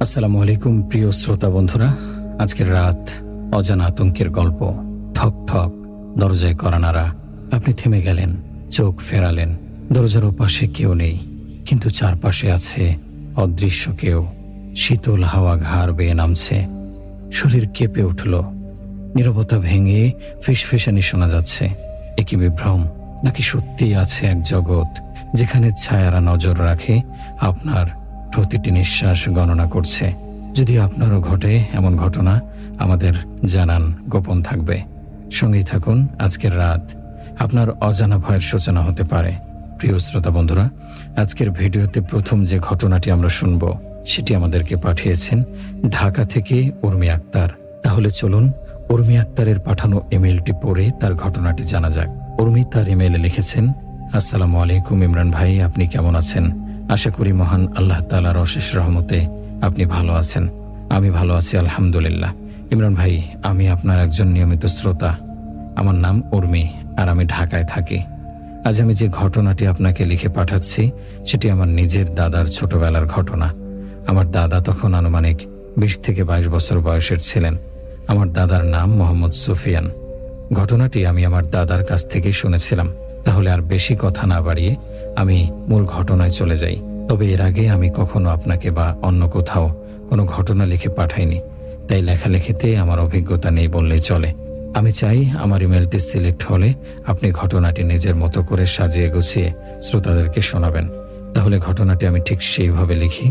আসসালামু আলাইকুম প্রিয় শ্রোতা বন্ধুরা। আজকের রাত অজানা আতঙ্কের গল্প। ঠক ঠক দরজায় কড়া নাড়া। আপনি থেমে গেলেন, চোখ ফেরালেন। দরজার ওপাশে কেউ নেই, কিন্তু চারপাশে আছে অদৃশ্য কেউ। শীতল হাওয়া ঘাড় বেয়ে নামছে, শরীর কেঁপে উঠল। নীরবতা ভেঙে ফিসফিসানি শোনা যাচ্ছে। একই বিভ্রম, নাকি সত্যিই আছে এক জগৎ যেখানে ছায়ারা নজর রাখে, আপনার প্রতিটি নিঃশ্বাস গণনা করছে? যদি আপনারও ঘটে এমন ঘটনা, আমাদের জানান, গোপন থাকবে। সঙ্গেই থাকুন। আজকের রাত আপনার অজানা ভয়ের সূচনা হতে পারে। প্রিয় শ্রোতা বন্ধুরা, আজকের ভিডিওতে প্রথম যে ঘটনাটি আমরা শুনব সেটি আমাদেরকে পাঠিয়েছেন ঢাকা থেকে উর্মি আক্তার। তাহলে চলুন উর্মি আক্তারের পাঠানো ইমেলটি পড়ে তার ঘটনাটি জানা যাক। উর্মি তার ইমেলে লিখেছেন, আসসালামু আলাইকুম ইমরান ভাই, আপনি কেমন আছেন? আশা করি মহান আল্লাহ তাআলার অশেষ রহমতে আপনি ভালো আছেন। আমি ভালো আছি আলহামদুলিল্লাহ। ইমরান ভাই, আমি আপনার একজন নিয়মিত শ্রোতা। আমার নাম উর্মি, আর আমি ঢাকায় থাকি। আজ আমি যে ঘটনাটি আপনাকে লিখে পাঠাচ্ছি সেটি আমার নিজের দাদার ছোটবেলার ঘটনা। আমার দাদা তখন আনুমানিক 20 থেকে 22 বছর বয়সের ছিলেন। আমার দাদার নাম মোহাম্মদ সুফিয়ান। ঘটনাটি আমি আমার দাদার কাছ থেকে শুনেছিলাম। তাহলে আর বেশি কথা না বাড়িয়ে আমি মূল ঘটনায় চলে যাই। তবে এর আগে আমি কখনো আপনাকে বা অন্য কোথাও কোনো ঘটনা লিখে পাঠাইনি, তাই লেখালেখিতে আমার অভিজ্ঞতা নেই বললেই চলে। আমি চাই আমার ইমেলটি সিলেক্ট হলে আপনি ঘটনাটি নিজের মতো করে সাজিয়ে গুছিয়ে শ্রোতাদেরকে শোনাবেন। তাহলে ঘটনাটি আমি ঠিক সেইভাবে লিখি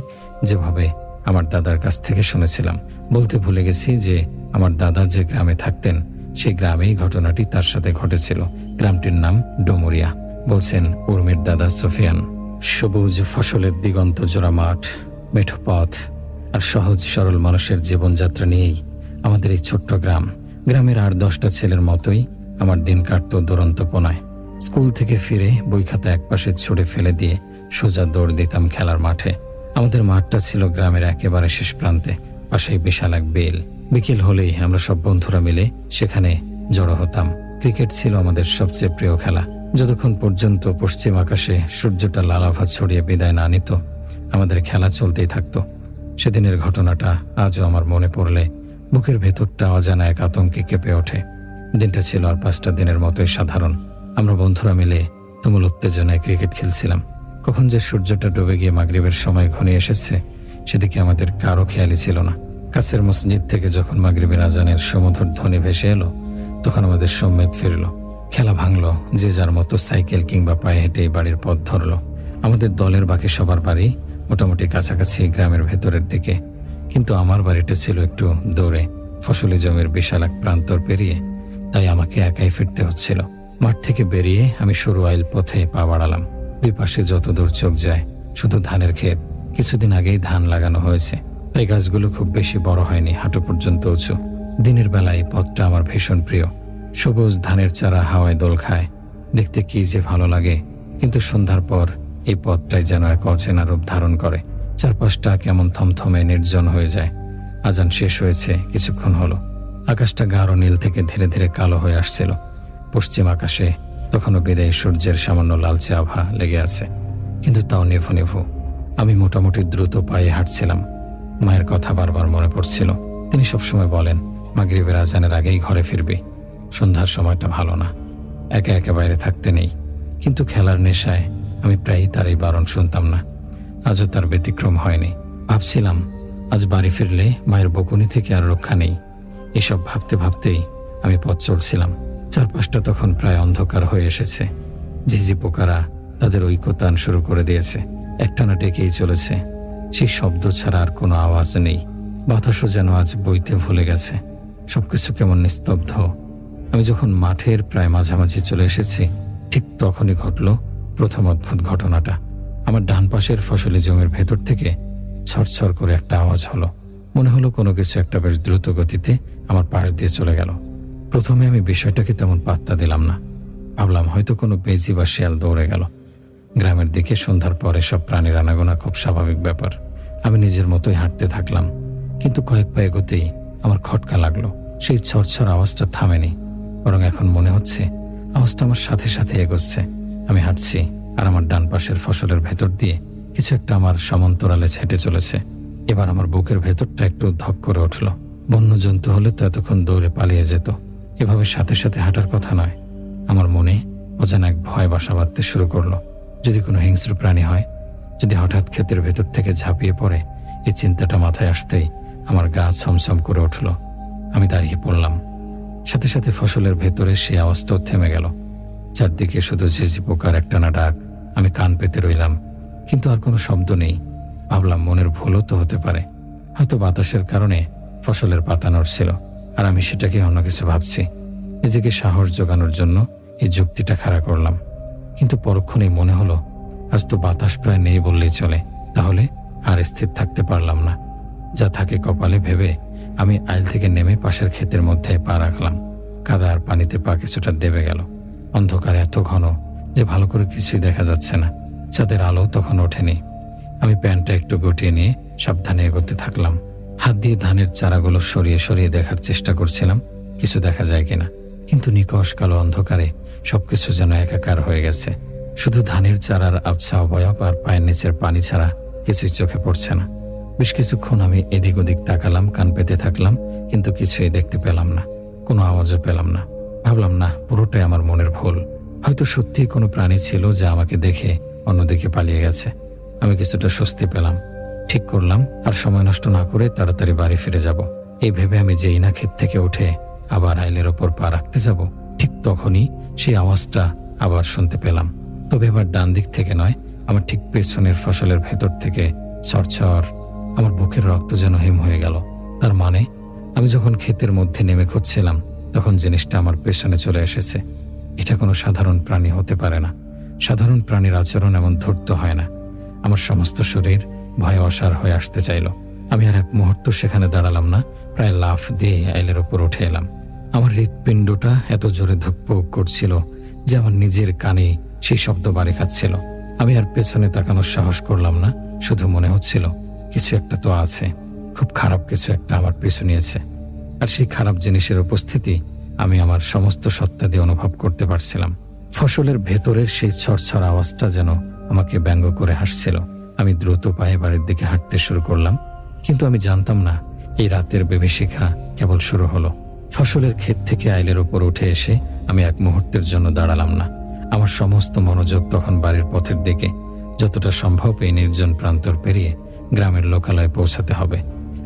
যেভাবে আমার দাদার কাছ থেকে শুনেছিলাম। বলতে ভুলে গেছি যে আমার দাদা যে গ্রামে থাকতেন সেই গ্রামেই ঘটনাটি তার সাথে ঘটেছিল। গ্রামটির নাম ডোমুরিয়া। বলছেন উর্মির দাদা সুফিয়ান। সবুজ ফসলের দিগন্ত জোড়া মাঠ, মেঠো পথ আর সহজ সরল মানুষের জীবনযাত্রা নিয়েই আমাদের এই ছোট্ট গ্রাম। গ্রামের 8-10টা ছেলের মতোই আমার দিন কাটত দুরন্তপনায়। স্কুল থেকে ফিরে বই খাতা একপাশে ছুঁড়ে ফেলে দিয়ে সোজা দৌড় দিতাম খেলার মাঠে। আমাদের মাঠটা ছিল গ্রামের একেবারে শেষ প্রান্তে, পাশেই বিশাল এক বেল। বিকেল হলেই আমরা সব বন্ধুরা মিলে সেখানে জড়ো হতাম। ক্রিকেট ছিল আমাদের সবচেয়ে প্রিয় খেলা। যতক্ষণ পর্যন্ত পশ্চিম আকাশে সূর্যটা লালাভা ছড়িয়ে বিদায় না নিত, আমাদের খেলা চলতেই থাকতো। সেদিনের ঘটনাটা আজও আমার মনে পড়লে বুকের ভেতরটা অজানা এক আতঙ্কে কেঁপে ওঠে। দিনটা ছিল আর 5টা দিনের মতোই সাধারণ। আমরা বন্ধুরা মিলে তুমুল উত্তেজনায় ক্রিকেট খেলছিলাম। কখন যে সূর্যটা ডুবে গিয়ে মাগরিবের সময় ঘনিয়ে এসেছে সেদিকে আমাদের কারো খেয়ালই ছিল না। কাছের মসজিদ থেকে যখন মাগরিবের আজানের সুমধুর ধ্বনি ভেসে এলো, তখন আমাদের সম্মেদ ফিরল। খেলা ভাঙলো, যে যার মতো সাইকেল কিংবা পায়ে হেঁটেই বাড়ির পথ ধরলো। আমাদের দলের বাকি সবার বাড়ি মোটামুটি কাছাকাছি গ্রামের ভেতরের দিকে, কিন্তু আমার বাড়িটা ছিল একটু দূরে, ফসলি জমির বিশাল এক প্রান্তর পেরিয়ে। তাই আমাকে একাই ফিরতে হচ্ছিল। মাঠ থেকে বেরিয়ে আমি সরু আইল পথে পা বাড়ালাম। দুই পাশে যত দূর চোখ যায় শুধু ধানের ক্ষেত। কিছুদিন আগেই ধান লাগানো হয়েছে, তাই গাছগুলো খুব বেশি বড় হয়নি, হাঁটু পর্যন্ত উঁচু। দিনের বেলায় এই পথটা আমার ভীষণ প্রিয়। সবুজ ধানের চারা হাওয়ায় দোল খায়, দেখতে কি যে ভালো লাগে। কিন্তু সন্ধ্যার পর এই পথটাই যেন এক অচেনা রূপ ধারণ করে। চারপাশটা কেমন থমথমে নির্জন হয়ে যায়। আজান শেষ হয়েছে কিছুক্ষণ হলো। আকাশটা গাঢ় নীল থেকে ধীরে ধীরে কালো হয়ে আসছিল। পশ্চিম আকাশে তখনও বিদায়ী সূর্যের সামান্য লালচে আভা লেগে আছে, কিন্তু তাও নেভু নেভু। আমি মোটামুটি দ্রুত পায়ে হাঁটছিলাম। মায়ের কথা বারবার মনে পড়ছিল। তিনি সবসময় বলেন, মাগরিবের আজানের আগেই ঘরে ফিরবি। সন্ধ্যার সময়টা ভালো না, একা একা বাইরে থাকতে নেই। কিন্তু খেলার নেশায় আমি প্রায়ই তার এই বারণ শুনতাম না। আজও তার ব্যতিক্রম হয়নি। ভাবছিলাম আজ বাড়ি ফিরলে মায়ের বকুনি থেকে আর রক্ষা নেই। এসব ভাবতে ভাবতেই আমি পথ চলছিলাম। চারপাশটা তখন প্রায় অন্ধকার হয়ে এসেছে। ঝিঝি পোকারা তাদের ঐকতান শুরু করে দিয়েছে, একটানা ডেকেই চলেছে। সেই শব্দ ছাড়া আর কোনো আওয়াজ নেই। বাতাসও যেন আজ বইতে ভুলে গেছে। সবকিছু কেমন নিস্তব্ধ। আমি যখন মাঠের প্রায় মাঝামাঝি চলে এসেছি, ঠিক তখনই ঘটল প্রথম অদ্ভুত ঘটনাটা। আমার ডান পাশের ফসলি জমির ভেতর থেকে ছড়ছড় করে একটা আওয়াজ হলো। মনে হলো কোনো কিছু একটা বেশ দ্রুত গতিতে আমার পাশ দিয়ে চলে গেল। প্রথমে আমি বিষয়টাকে তেমন পাত্তা দিলাম না। ভাবলাম হয়তো কোনো বেজি বা শিয়াল দৌড়ে গেল। গ্রামের দিকে সন্ধ্যার পরে সব প্রাণীর আনাগোনা খুব স্বাভাবিক ব্যাপার। আমি নিজের মতোই হাঁটতে থাকলাম, কিন্তু কয়েক পা এগোতেই আমার খটকা লাগলো। সেই ছড়ছড় আওয়াজটা থামেনি, বরং এখন মনে হচ্ছে আওয়াজটা আমার সাথে সাথে এগোচ্ছে। আমি হাঁটছি, আর আমার ডান পাশের ফসলের ভেতর দিয়ে কিছু একটা আমার সমান্তরালে ছেটে চলেছে। এবার আমার বুকের ভেতরটা একটু ধক করে উঠল। বন্য জন্তু হলে তো এতক্ষণ দৌড়ে পালিয়ে যেত, এভাবে সাথে সাথে হাঁটার কথা নয়। আমার মনে অজানা এক ভয় বাসা বাঁধতে শুরু করলো। যদি কোনো হিংস্র প্রাণী হয়, যদি হঠাৎ ক্ষেতের ভেতর থেকে ঝাঁপিয়ে পড়ে, এই চিন্তাটা মাথায় আসতেই আমার গা ছমছম করে উঠল। আমি দাঁড়িয়ে পড়লাম। সাথে সাথে ফসলের ভেতরে সেই আওয়াজটাও থেমে গেল। চারদিকে শুধু ঝিঝি পোকার একটানা ডাক। আমি কান পেতে রইলাম, কিন্তু আর কোনো শব্দ নেই। ভাবলাম মনের ভুলও তো হতে পারে, হয়তো বাতাসের কারণে ফসলের পাতা নড়ছিল আর আমি সেটাকে অন্য কিছু ভাবছি। নিজেকে সাহস জোগানোর জন্য এই যুক্তিটা খাড়া করলাম, কিন্তু পরক্ষণেই মনে হলো আজ তো বাতাস প্রায় নেই বললেই চলে। তাহলে আর স্থির থাকতে পারলাম না। যা থাকে কপালে ভেবে আমি আইল থেকে নেমে পাশের ক্ষেতের মধ্যে পা রাখলাম। কাদা আর পানিতে পা কিছুটা দেবে গেল। অন্ধকার এত ঘন যে ভালো করে কিছুই দেখা যাচ্ছে না। চাঁদের আলো তখন ওঠেনি। আমি প্যান্টটা একটু গুটিয়ে নিয়ে সাবধানে এগোতে থাকলাম। হাত দিয়ে ধানের চারাগুলো সরিয়ে সরিয়ে দেখার চেষ্টা করছিলাম কিছু দেখা যায় কিনা, কিন্তু নিকষ কালো অন্ধকারে সবকিছু যেন একাকার হয়ে গেছে। শুধু ধানের চারার আবছা অবয়ব আর পায়ের নিচের পানি ছাড়া কিছুই চোখে পড়ছে না। বেশ কিছুক্ষণ আমি এদিক ওদিক তাকালাম, কান পেতে থাকলাম, কিন্তু কিছুই দেখতে পেলাম না, কোনো আওয়াজও পেলাম না। ভাবলাম না, পুরোটাই আমার মনের ভুল। হয়তো সত্যিই কোনো প্রাণী ছিল যা আমাকে দেখে অন্যদিকে পালিয়ে গেছে। আমি কিছুটা স্বস্তি পেলাম। ঠিক করলাম আর সময় নষ্ট না করে তাড়াতাড়ি বাড়ি ফিরে যাব। এই ভেবে আমি যেই না ক্ষেত থেকে উঠে আবার আইলের ওপর পা রাখতে যাব, ঠিক তখনই সেই আওয়াজটা আবার শুনতে পেলাম। তবে এবার ডান দিক থেকে নয়, আমার ঠিক পেছনের ফসলের ভেতর থেকে ছড়ছড়। আমার বুকের রক্ত যেন হিম হয়ে গেল। তার মানে আমি যখন ক্ষেতের মধ্যে নেমে খুঁজছিলাম, তখন জিনিসটা আমার পেছনে চলে এসেছে। এটা কোনো সাধারণ প্রাণী হতে পারে না। সাধারণ প্রাণীর আচরণ এমন ধূর্ত হয় না। আমার সমস্ত শরীর ভয়ে অসাড় হয়ে আসতে চাইল। আমি আর এক মুহূর্ত সেখানে দাঁড়ালাম না, প্রায় লাফ দিয়ে আইলের ওপর উঠে এলাম। আমার হৃৎপিণ্ডটা এত জোরে ধুকপুক করছিল যে আমার নিজের কানে সেই শব্দ বাড়ি খাচ্ছিল। আমি আর পেছনে তাকানোর সাহস করলাম না। শুধু মনে হচ্ছিল কিছু একটা তো আছে, খুব খারাপ কিছু একটা আমার পিছু নিয়েছে। আর সেই খারাপ জিনিসের উপস্থিতি আমি আমার সমস্ত সত্তা দিয়ে অনুভব করতে পারছিলাম। ফসলের ভেতরের সেই ছড়ছড় আওয়াজটা যেন আমাকে ব্যঙ্গ করে হাসছিল। আমি দ্রুত পায়ে বাড়ির দিকে হাঁটতে শুরু করলাম, কিন্তু আমি জানতাম না এই রাতের বিভীষিকা কেবল শুরু হলো। ফসলের ক্ষেত থেকে আইলের ওপর উঠে এসে আমি এক মুহূর্তের জন্য দাঁড়ালাম না। আমার সমস্ত মনোযোগ তখন বাড়ির পথের দিকে। যতটা সম্ভব এই নির্জন প্রান্তর পেরিয়ে গ্রামের লোকালয়ে পৌঁছাতে হবে।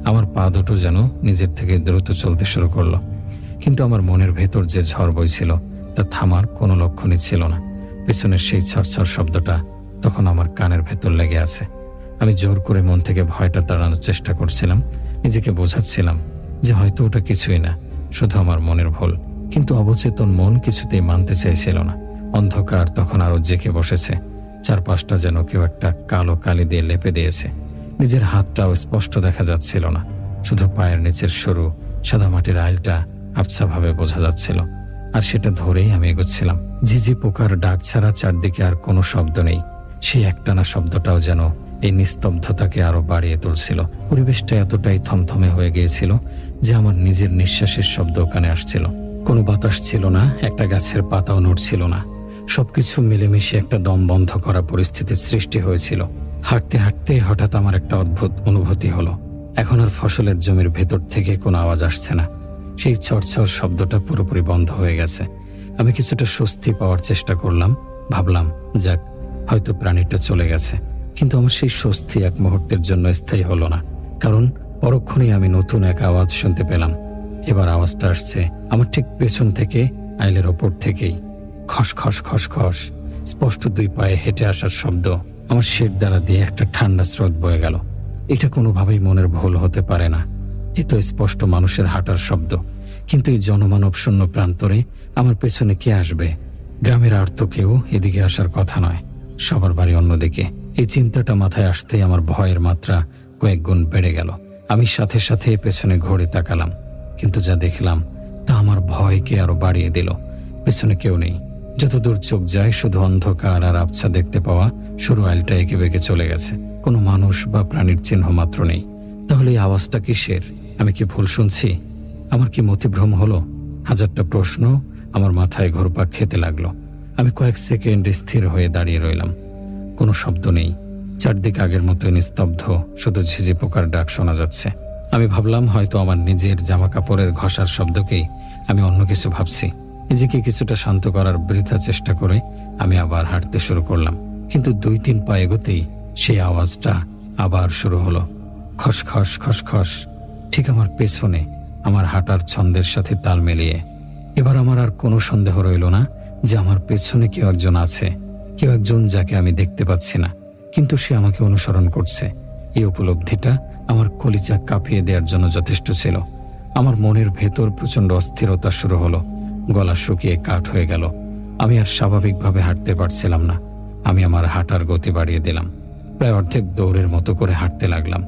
আমার পা দুটো যেন নিজের থেকে দ্রুত চলতে শুরু করলো, কিন্তু আমার মনের ভেতর যে ঝড় বইছিল তা থামার কোনো লক্ষণই ছিল না। পেছনের সেই ছড়ছড় শব্দটা তখন আমার কানের ভেতর লেগে আছে। আমি জোর করে মন থেকে ভয়টা তাড়ানোর চেষ্টা করছিলাম, নিজেকে বোঝাচ্ছিলাম যে হয়তো ওটা কিছুই না, শুধু আমার মনের ভুল। কিন্তু অবচেতন মন কিছুতেই মানতে চাইছিল না। অন্ধকার তখন আরো জেঁকে বসেছে। চারপাশটা যেন কেউ একটা কালো কালি দিয়ে লেপে দিয়েছে। নিজের হাতটাও স্পষ্ট দেখা যাচ্ছিল না, শুধু পায়ের নিচের সরু সাদা মাটির আইলটা আবছাভাবে বোঝা যাচ্ছিল। আর সেটা ধরেই আমি এগোচ্ছিলাম। ঝিঝি পোকার ডাক ছাড়া চারদিকে আর কোনো শব্দ নেই। সেই একটানা শব্দটাও যেন এই নিস্তব্ধতাকে আরো বাড়িয়ে তুলছিল। পরিবেশটা এতটাই থমথমে হয়ে গিয়েছিল যে আমার নিজের নিঃশ্বাসের শব্দ কানে আসছিল। কোনো বাতাস ছিল না, একটা গাছের পাতাও নড়ছিল না। সবকিছু মিলেমিশে একটা দম বন্ধ করা পরিস্থিতির সৃষ্টি হয়েছিল। হাঁটতে হাঁটতে হঠাৎ আমার একটা অদ্ভুত অনুভূতি হলো। এখন আর ফসলের জমির ভেতর থেকে কোনো আওয়াজ আসছে না। সেই ছড়ছড় শব্দটা পুরোপুরি বন্ধ হয়ে গেছে। আমি কিছুটা স্বস্তি পাওয়ার চেষ্টা করলাম। ভাবলাম, যাক, হয়তো প্রাণীটা চলে গেছে। কিন্তু আমার সেই স্বস্তি এক মুহূর্তের জন্য স্থায়ী হলো না, কারণ পরক্ষণেই আমি নতুন এক আওয়াজ শুনতে পেলাম। এবার আওয়াজটা আসছে আমার ঠিক পেছন থেকে, আইলের ওপর থেকেই। খস খস খস খস, স্পষ্ট দুই পায়ে হেঁটে আসার শব্দ। আমার শির দ্বারা দিয়ে একটা ঠান্ডা স্রোত বয়ে গেল। এটা কোনোভাবেই মনের ভুল হতে পারে না। এ তো স্পষ্ট মানুষের হাঁটার শব্দ। কিন্তু এই জনমানব শূন্য প্রান্তরে আমার পেছনে কে আসবে? গ্রামের আর তো কেউ এদিকে আসার কথা নয়, সবার বাড়ি অন্যদিকে। এই চিন্তাটা মাথায় আসতেই আমার ভয়ের মাত্রা কয়েক গুণ বেড়ে গেল। আমি সাথে সাথে পেছনে ঘুরে তাকালাম, কিন্তু যা দেখলাম তা আমার ভয়কে আরো বাড়িয়ে দিল। পেছনে কেউ নেই। যতদূর চোখ যায় শুধু অন্ধকার আর আবছা দেখতে পাওয়া সরু আইলটা এঁকে বেঁকে চলে গেছে। কোনো মানুষ বা প্রাণীর চিহ্ন মাত্র নেই। তাহলে এই আওয়াজটা কিসের? আমি কি ভুল শুনছি? আমার কি মতিভ্রম হলো? হাজারটা প্রশ্ন আমার মাথায় ঘুরপাক খেতে লাগলো। আমি কয়েক সেকেন্ড স্থির হয়ে দাঁড়িয়ে রইলাম। কোনো শব্দ নেই, চারদিক আগের মতো নিস্তব্ধ, শুধু ঝিঝি পোকার ডাক শোনা যাচ্ছে। আমি ভাবলাম হয়তো আমার নিজের জামা কাপড়ের ঘষার শব্দকেই আমি অন্য কিছু ভাবছি। নিজেকে কিছুটা শান্ত করার বৃথা চেষ্টা করে আমি আবার হাঁটতে শুরু করলাম, কিন্তু 2-3 পা এগোতেই সেই আওয়াজটা আবার শুরু হলো। খসখস খসখস, ঠিক আমার পেছনে, আমার হাঁটার ছন্দের সাথে তাল মিলিয়ে। এবার আমার আর কোনো সন্দেহ রইল না যে আমার পেছনে কেউ একজন আছে, কেউ একজন যাকে আমি দেখতে পাচ্ছি না, কিন্তু সে আমাকে অনুসরণ করছে। এই উপলব্ধিটা আমার কলিজা কাঁপিয়ে দেওয়ার জন্য যথেষ্ট ছিল। আমার মনের ভেতর প্রচণ্ড অস্থিরতা শুরু হলো, গলা শুকিয়ে কাঠ হয়ে গেল। আমি আর স্বাভাবিকভাবে হাঁটতে পারছিলাম না। আমি আমার হাঁটার গতি বাড়িয়ে দিলাম, প্রায় অর্ধেক দৌড়ের মতো করে হাঁটতে লাগলাম।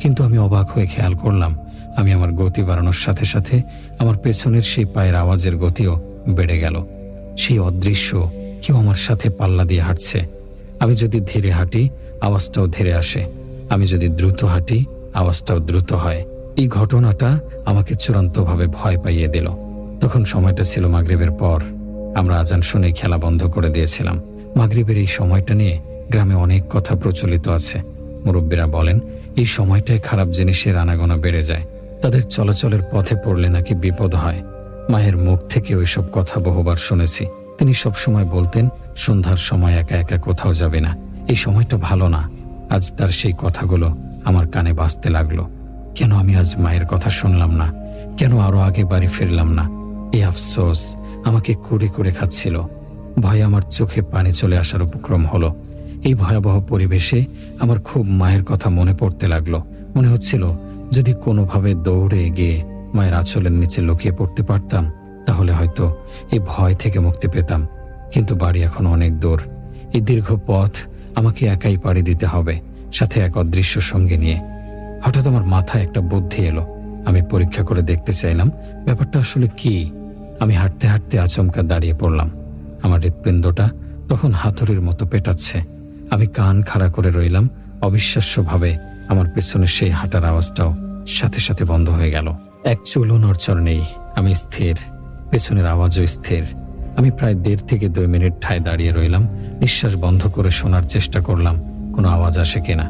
কিন্তু আমি অবাক হয়ে খেয়াল করলাম, আমি আমার গতি বাড়ানোর সাথে সাথে আমার পেছনের সেই পায়ের আওয়াজের গতিও বেড়ে গেল। সেই অদৃশ্য কেউ আমার সাথে পাল্লা দিয়ে হাঁটছে। আমি যদি ধীরে হাঁটি, আওয়াজটাও ধীরে আসে। আমি যদি দ্রুত হাঁটি, আওয়াজটাও দ্রুত হয়। এই ঘটনাটা আমাকে চূড়ান্তভাবে ভয় পাইয়ে দিল। তখন সময়টা ছিল মাগরিবের পর। আমরা আজান শুনে খেলা বন্ধ করে দিয়েছিলাম। মাগরিবের এই সময়টা নিয়ে গ্রামে অনেক কথা প্রচলিত আছে। মুরব্বীরা বলেন এই সময়টায় খারাপ জিনিসের আনাগোনা বেড়ে যায়, তাদের চলাচলের পথে পড়লে নাকি বিপদ হয়। মায়ের মুখ থেকে ওইসব কথা বহুবার শুনেছি। তিনি সবসময় বলতেন, সন্ধ্যার সময় একা একা কোথাও যাবে না, এই সময়টা ভালো না। আজ তার সেই কথাগুলো আমার কানে বাজতে লাগলো। কেন আমি আজ মায়ের কথা শুনলাম না? কেন আরো আগে বাড়ি ফিরলাম না? এই আফসোস আমাকে কুড়ে কুড়ে খাচ্ছিল। ভয়ে আমার চোখে পানি চলে আসার উপক্রম হলো। এই ভয়াবহ পরিবেশে আমার খুব মায়ের কথা মনে পড়তে লাগলো। মনে হচ্ছিল যদি কোনোভাবে দৌড়ে গিয়ে মায়ের আঁচলের নিচে লুকিয়ে পড়তে পারতাম, তাহলে হয়তো এই ভয় থেকে মুক্তি পেতাম। কিন্তু বাড়ি এখন অনেক দূর। এই দীর্ঘ পথ আমাকে একাই পাড়ি দিতে হবে, সাথে এক অদৃশ্য সঙ্গে নিয়ে। হঠাৎ আমার মাথায় একটা বুদ্ধি এলো। আমি পরীক্ষা করে দেখতে চাইলাম ব্যাপারটা আসলে কি। আমি হাঁটতে হাঁটতে আচমকা দাঁড়িয়ে পড়লাম। আমার হৃৎপিণ্ডটা তখন হাতুড়ির মতো পেটাচ্ছে। আমি কান খাড়া করে রইলাম। অবিশ্বাস্যভাবে আমার পেছনের সেই হাঁটার আওয়াজটাও সাথে সাথে বন্ধ হয়ে গেল। এক চুলও নড়চড় নেই। আমি স্থির, পেছনের আওয়াজও স্থির। আমি প্রায় 1.5 থেকে 2 মিনিট ঠায় দাঁড়িয়ে রইলাম। নিঃশ্বাস বন্ধ করে শোনার চেষ্টা করলাম কোনো আওয়াজ আসে কিনা।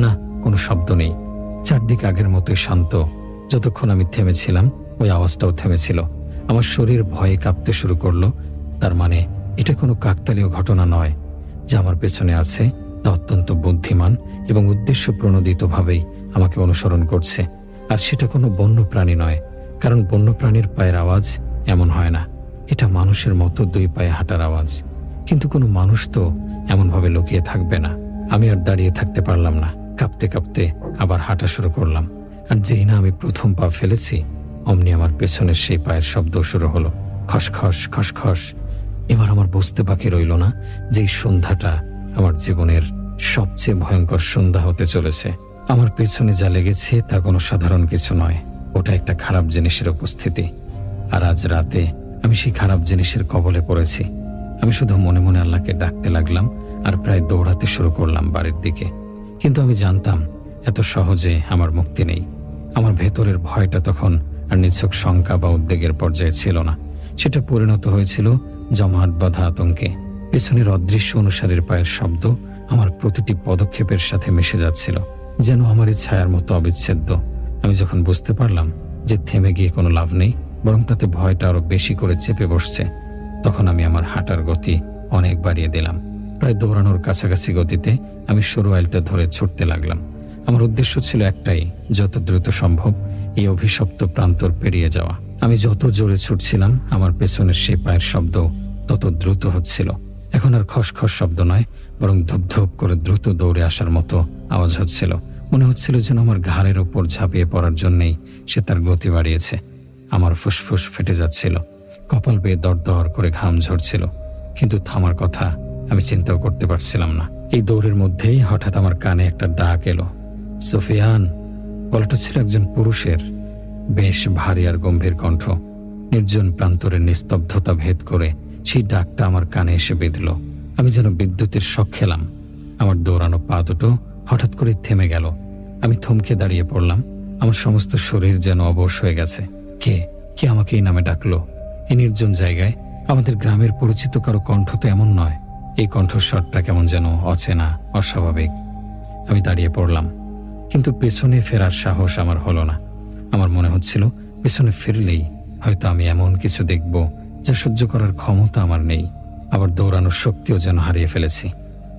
না, কোনো শব্দ নেই। চারদিক আগের মতোই শান্ত। যতক্ষণ আমি থেমেছিলাম, ওই আওয়াজটাও থেমেছিল। আমার শরীর ভয়ে কাঁপতে শুরু করলো। তার মানে এটা কোনো কাকতালীয় ঘটনা নয়। যা আমার পেছনে আছে তা অত্যন্ত বুদ্ধিমান এবং উদ্দেশ্য প্রণোদিতভাবেই আমাকে অনুসরণ করছে। আর সেটা কোনো বন্য প্রাণী নয়, কারণ বন্য প্রাণীর পায়ের আওয়াজ এমন হয় না। এটা মানুষের মতো 2 পায়ে হাঁটার আওয়াজ। কিন্তু কোনো মানুষ তো এমনভাবে লুকিয়ে থাকবে না। আমি আর দাঁড়িয়ে থাকতে পারলাম না। কাঁপতে কাঁপতে আবার হাঁটা শুরু করলাম। আর যেই না আমি প্রথম পা ফেলেছি, অমনি আমার পেছনের সেই পায়ের শব্দ শুরু হলো, খসখস খসখস। এবার আমার বুঝতে বাকি রইল না যে এই সন্ধ্যাটা আমার জীবনের সবচেয়ে ভয়ঙ্কর সন্ধ্যা হতে চলেছে। আমার পেছনে যা লেগেছে তা কোনো সাধারণ কিছু নয়। ওটা একটা খারাপ জিনিসের উপস্থিতি। আর আজ রাতে আমি সেই খারাপ জিনিসের কবলে পড়েছি। আমি শুধু মনে মনে আল্লাহকে ডাকতে লাগলাম আর প্রায় দৌড়াতে শুরু করলাম বাড়ির দিকে। কিন্তু আমি জানতাম এত সহজে আমার মুক্তি নেই। আমার ভেতরের ভয়টা তখন আর নিছক শঙ্কা বা উদ্বেগের পর্যায়ে ছিল না। সেটা পরিণত হয়েছিল জমাট বাঁধা আতঙ্কে। পেছনের অদৃশ্য অনুসারীর পায়ের শব্দ আমার প্রতিটি পদক্ষেপের সাথে মিশে যাচ্ছিল, যেন আমার এই ছায়ার মতো অবিচ্ছেদ্য। আমি যখন বুঝতে পারলাম যে থেমে গিয়ে কোনো লাভ নেই, বরং তাতে ভয়টা আরো বেশি করে চেপে বসছে, তখন আমি আমার হাঁটার গতি অনেক বাড়িয়ে দিলাম। প্রায় দৌড়ানোর কাছাকাছি গতিতে আমি সরু আইলটা ধরে ছুটতে লাগলাম। আমার উদ্দেশ্য ছিল একটাই, যত দ্রুত সম্ভব এই অভিশপ্ত প্রান্তর পেরিয়ে যাওয়া। আমি যত জোরে ছুটছিলাম, আমার পেছনের সেই পায়ের শব্দ তত দ্রুত হচ্ছিল। এখন আর খসখস শব্দ নয়, বরং ধুপ ধুপ করে দ্রুত দৌড়ে আসার মতো আওয়াজ হচ্ছিল। মনে হচ্ছিল যেন আমার ঘাড়ের ওপর ঝাঁপিয়ে পড়ার জন্যেই সে তার গতি বাড়িয়েছে। আমার ফুসফুস ফেটে যাচ্ছিল, কপাল বেয়ে দরদর করে ঘাম ঝরছিল, কিন্তু থামার কথা আমি চিন্তাও করতে পারছিলাম না। এই দৌড়ের মধ্যেই হঠাৎ আমার কানে একটা ডাক এলো, সুফিয়ান। গলাটা ছিল একজন পুরুষের, বেশ ভারী আর গম্ভীর কণ্ঠ। নির্জন প্রান্তরের নিস্তব্ধতা ভেদ করে সেই ডাকটা আমার কানে এসে বিঁধল। আমি যেন বিদ্যুতের শক খেলাম। আমার দৌড়ানো পা দুটো হঠাৎ করে থেমে গেল। আমি থমকে দাঁড়িয়ে পড়লাম। আমার সমস্ত শরীর যেন অবশ হয়ে গেছে। কে কে আমাকে এই নামে ডাকলো? এই নির্জন জায়গায় আমাদের গ্রামের পরিচিত কারো কণ্ঠ তো এমন নয়। এই কণ্ঠস্বরটা কেমন যেন অচেনা, অস্বাভাবিক। আমি দাঁড়িয়ে পড়লাম, কিন্তু পেছনে ফেরার সাহস আমার হলো না। আমার মনে হচ্ছিল পেছনে ফিরলেই হয়তো আমি এমন কিছু দেখব যা সহ্য করার ক্ষমতা আমার নেই। আবার দৌড়ানোর শক্তিও যেন হারিয়ে ফেলেছি।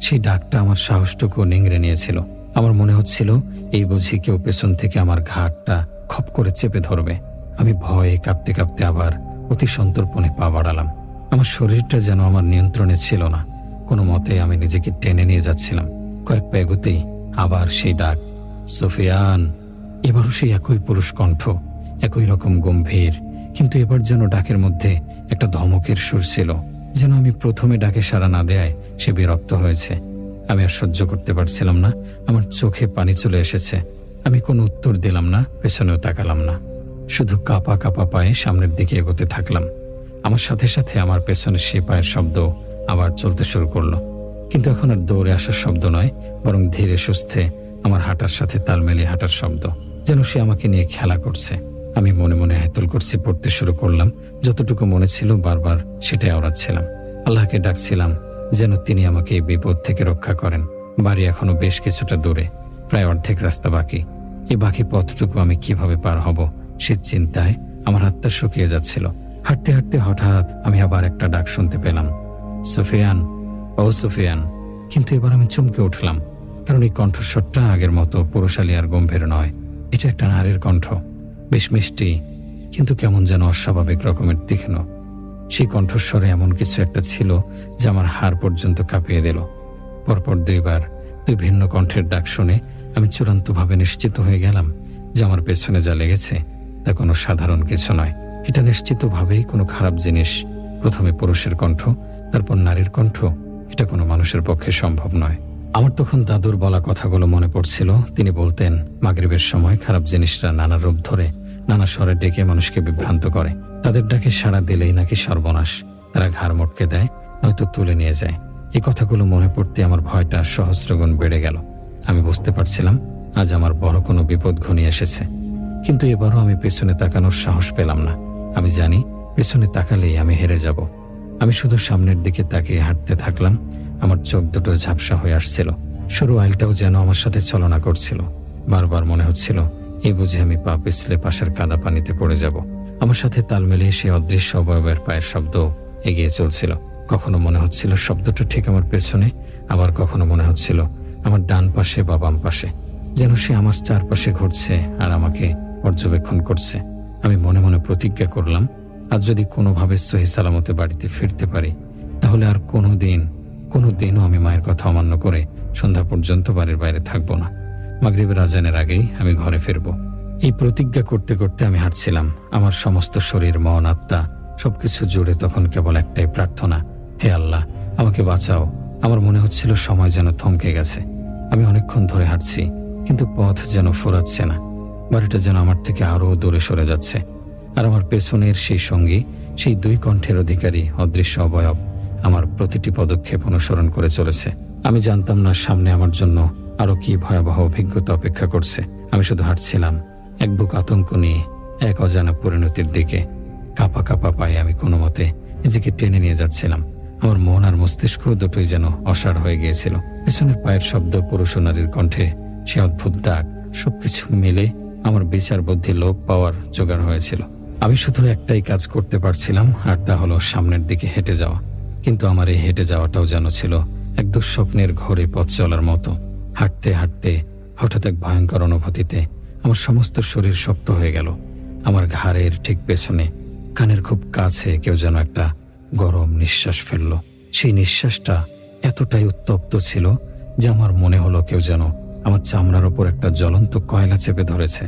সেই ডাকটা আমার সাহসটুকু নিংড়ে নিয়েছিল। আমার মনে হচ্ছিল এই বুঝি কেউ পেছন থেকে আমার ঘাড়টা খপ করে চেপে ধরবে। আমি ভয়ে কাঁপতে কাঁপতে আবার অতি সন্তর্পণে পা বাড়ালাম। আমার শরীরটা যেন আমার নিয়ন্ত্রণে ছিল না। কোনো মতে আমি নিজেকে টেনে নিয়ে যাচ্ছিলাম। কয়েক পা এগোতেই আবার সেই ডাক, সুফিয়ান। এবারও সেই একই পুরুষ কণ্ঠ, একই রকম গম্ভীর, কিন্তু এবার যেন ডাকের মধ্যে একটা ধমকের সুর ছিল। যেন আমি প্রথমে ডাকে সাড়া না দেয়ায় সে বিরক্ত হয়েছে। আমি আর সহ্য করতে পারছিলাম না। আমার চোখে পানি চলে এসেছে। আমি কোনো উত্তর দিলাম না, পেছনেও তাকালাম না। শুধু কাঁপা কাঁপা পায়ে সামনের দিকে এগোতে থাকলাম। আমার সাথে সাথে আমার পেছনে সে পায়ের শব্দ আবার চলতে শুরু করলো। কিন্তু এখন আর দৌড়ে আসার শব্দ নয়, বরং ধীরে সুস্থে আমার হাঁটার সাথে তাল মিলিয়ে হাঁটার শব্দ। যেন সে আমাকে নিয়ে খেলা করছে। আমি মনে মনে হেতল করছি, পড়তে শুরু করলাম। যতটুকু মনে ছিল বারবার সেটাই আওড়াচ্ছিলাম। আল্লাহকে ডাকছিলাম যেন তিনি আমাকে এই বিপদ থেকে রক্ষা করেন। বাড়ি এখনো বেশ কিছুটা দূরে, প্রায় অর্ধেক রাস্তা বাকি। এই বাকি পথটুকু আমি কিভাবে পার হব সে চিন্তায় আমার আত্মা শুকিয়ে যাচ্ছিল। হাঁটতে হাঁটতে হঠাৎ আমি আবার একটা ডাক শুনতে পেলাম, সুফিয়ান, ও সুফিয়ান। কিন্তু এবার আমি চমকে উঠলাম, কারণ এই কণ্ঠস্বরটা আগের মতো পুরুষালী আর গম্ভীর নয়। এটা একটা নারীর কণ্ঠ, বেশ মিষ্টি, কিন্তু কেমন যেন অস্বাভাবিক রকমের তীক্ষ্ণ। সেই কণ্ঠস্বরে এমন কিছু একটা ছিল যা আমার হাড় পর্যন্ত কাঁপিয়ে দিল। পরপর দুইবার দুই ভিন্ন কণ্ঠের ডাক শুনে আমি চূড়ান্তভাবে নিশ্চিত হয়ে গেলাম যে আমার পেছনে যা লেগেছে তা কোনো সাধারণ কিছু নয়। এটা নিশ্চিতভাবেই কোনো খারাপ জিনিস। প্রথমে পুরুষের কণ্ঠ, তারপর নারীর কণ্ঠ। এটা কোনো মানুষের পক্ষে সম্ভব নয়। আমার তখন দাদুর বলা কথাগুলো মনে পড়ছিল। তিনি বলতেন, মাগরিবের সময় খারাপ জিনিসরা নানা রূপ ধরে নানা স্বরে ডেকে মানুষকে বিভ্রান্ত করে। তাদের ডাকে সাড়া দিলেই নাকি সর্বনাশ। তারা ঘাড় মটকে দেয়, নয়তো তুলে নিয়ে যায়। এই কথাগুলো মনে পড়তে আমার ভয়টা সহস্রগুণ বেড়ে গেল। আমি বুঝতে পারছিলাম আজ আমার বড় কোনো বিপদ ঘনিয়ে এসেছে। কিন্তু এবারও আমি পেছনে তাকানোর সাহস পেলাম না। আমি জানি পেছনে তাকালেই আমি হেরে যাব। আমি শুধু সামনের দিকে তাকিয়ে হাঁটতে থাকলাম। আমার চোখ দুটো ঝাপসা হয়ে আসছিল। সরু আইলটাও যেন আমার সাথে ছলনা করছিল। বারবার মনে হচ্ছিল এই বুঝে আমি পা পিছলে পাশের কাদা পানিতে পড়ে যাব। আমার সাথে তাল মিলিয়ে সেই অদৃশ্য অবয়বের পায়ের শব্দ এগিয়ে চলছিল। কখনো মনে হচ্ছিল শব্দটা ঠিক আমার পেছনে, আবার কখনো মনে হচ্ছিল আমার ডান পাশে বা বাম পাশে। যেন সে আমার চারপাশে ঘুরছে আর আমাকে পর্যবেক্ষণ করছে। আমি মনে মনে প্রতিজ্ঞা করলাম, আজ যদি কোনোভাবে সহি সালামতে বাড়িতে ফিরতে পারি, তাহলে আর কোনোদিনও আমি মায়ের কথা অমান্য করে সন্ধ্যা পর্যন্ত বাড়ির বাইরে থাকবো না। মাগরিবের আজানের আগেই আমি ঘরে ফিরব। এই প্রতিজ্ঞা করতে করতে আমি হাঁটছিলাম। আমার সমস্ত শরীর, মন, আত্মা সবকিছু জুড়ে তখন কেবল একটাই প্রার্থনা, হে আল্লাহ, আমাকে বাঁচাও। আমার মনে হচ্ছিল সময় যেন থমকে গেছে। আমি অনেকক্ষণ ধরে হাঁটছি, কিন্তু পথ যেন ফুরাচ্ছে না। বাড়িটা যেন আমার থেকে আরও দূরে সরে যাচ্ছে। আর আমার পেছনের সেই সঙ্গী, সেই দুই কণ্ঠের অধিকারী অদৃশ্য অবয়ব আমার প্রতিটি পদক্ষেপ অনুসরণ করে চলেছে। আমি জানতাম না সামনে আমার জন্য আরো কি ভয়াবহ অভিজ্ঞতা অপেক্ষা করছে। আমি শুধু হাঁটছিলাম, এক বুক আতঙ্ক নিয়ে এক অজানা পরিণতির দিকে। কাঁপা কাঁপা পায়ে আমি কোনো মতে নিজেকে টেনে নিয়ে যাচ্ছিলাম। আমার মন আর মস্তিষ্ক দুটোই যেন অসাড় হয়ে গিয়েছিল। পেছনের পায়ের শব্দ, পুরুষ ও নারীর কণ্ঠে সে অদ্ভুত ডাক, সবকিছু মিলে আমার বিচার বুদ্ধি লোপ পাওয়ার জোগাড় হয়েছিল। আমি শুধু একটাই কাজ করতে পারছিলাম, আর তা হলো সামনের দিকে হেঁটে যাওয়া। কিন্তু আমার এই হেঁটে যাওয়াটাও যেন ছিল এক দুঃস্বপ্নের ঘোরে পথ চলার মতো। হাঁটতে হাঁটতে হঠাৎ এক ভয়ঙ্কর অনুভূতিতে আমার সমস্ত শরীর শক্ত হয়ে গেল। আমার ঘাড়ের ঠিক পেছনে, কানের খুব কাছে কেউ যেন একটা গরম নিঃশ্বাস ফেলল। সেই নিঃশ্বাসটা এতটাই উত্তপ্ত ছিল যে আমার মনে হলো কেউ যেন আমার চামড়ার ওপর একটা জ্বলন্ত কয়লা চেপে ধরেছে।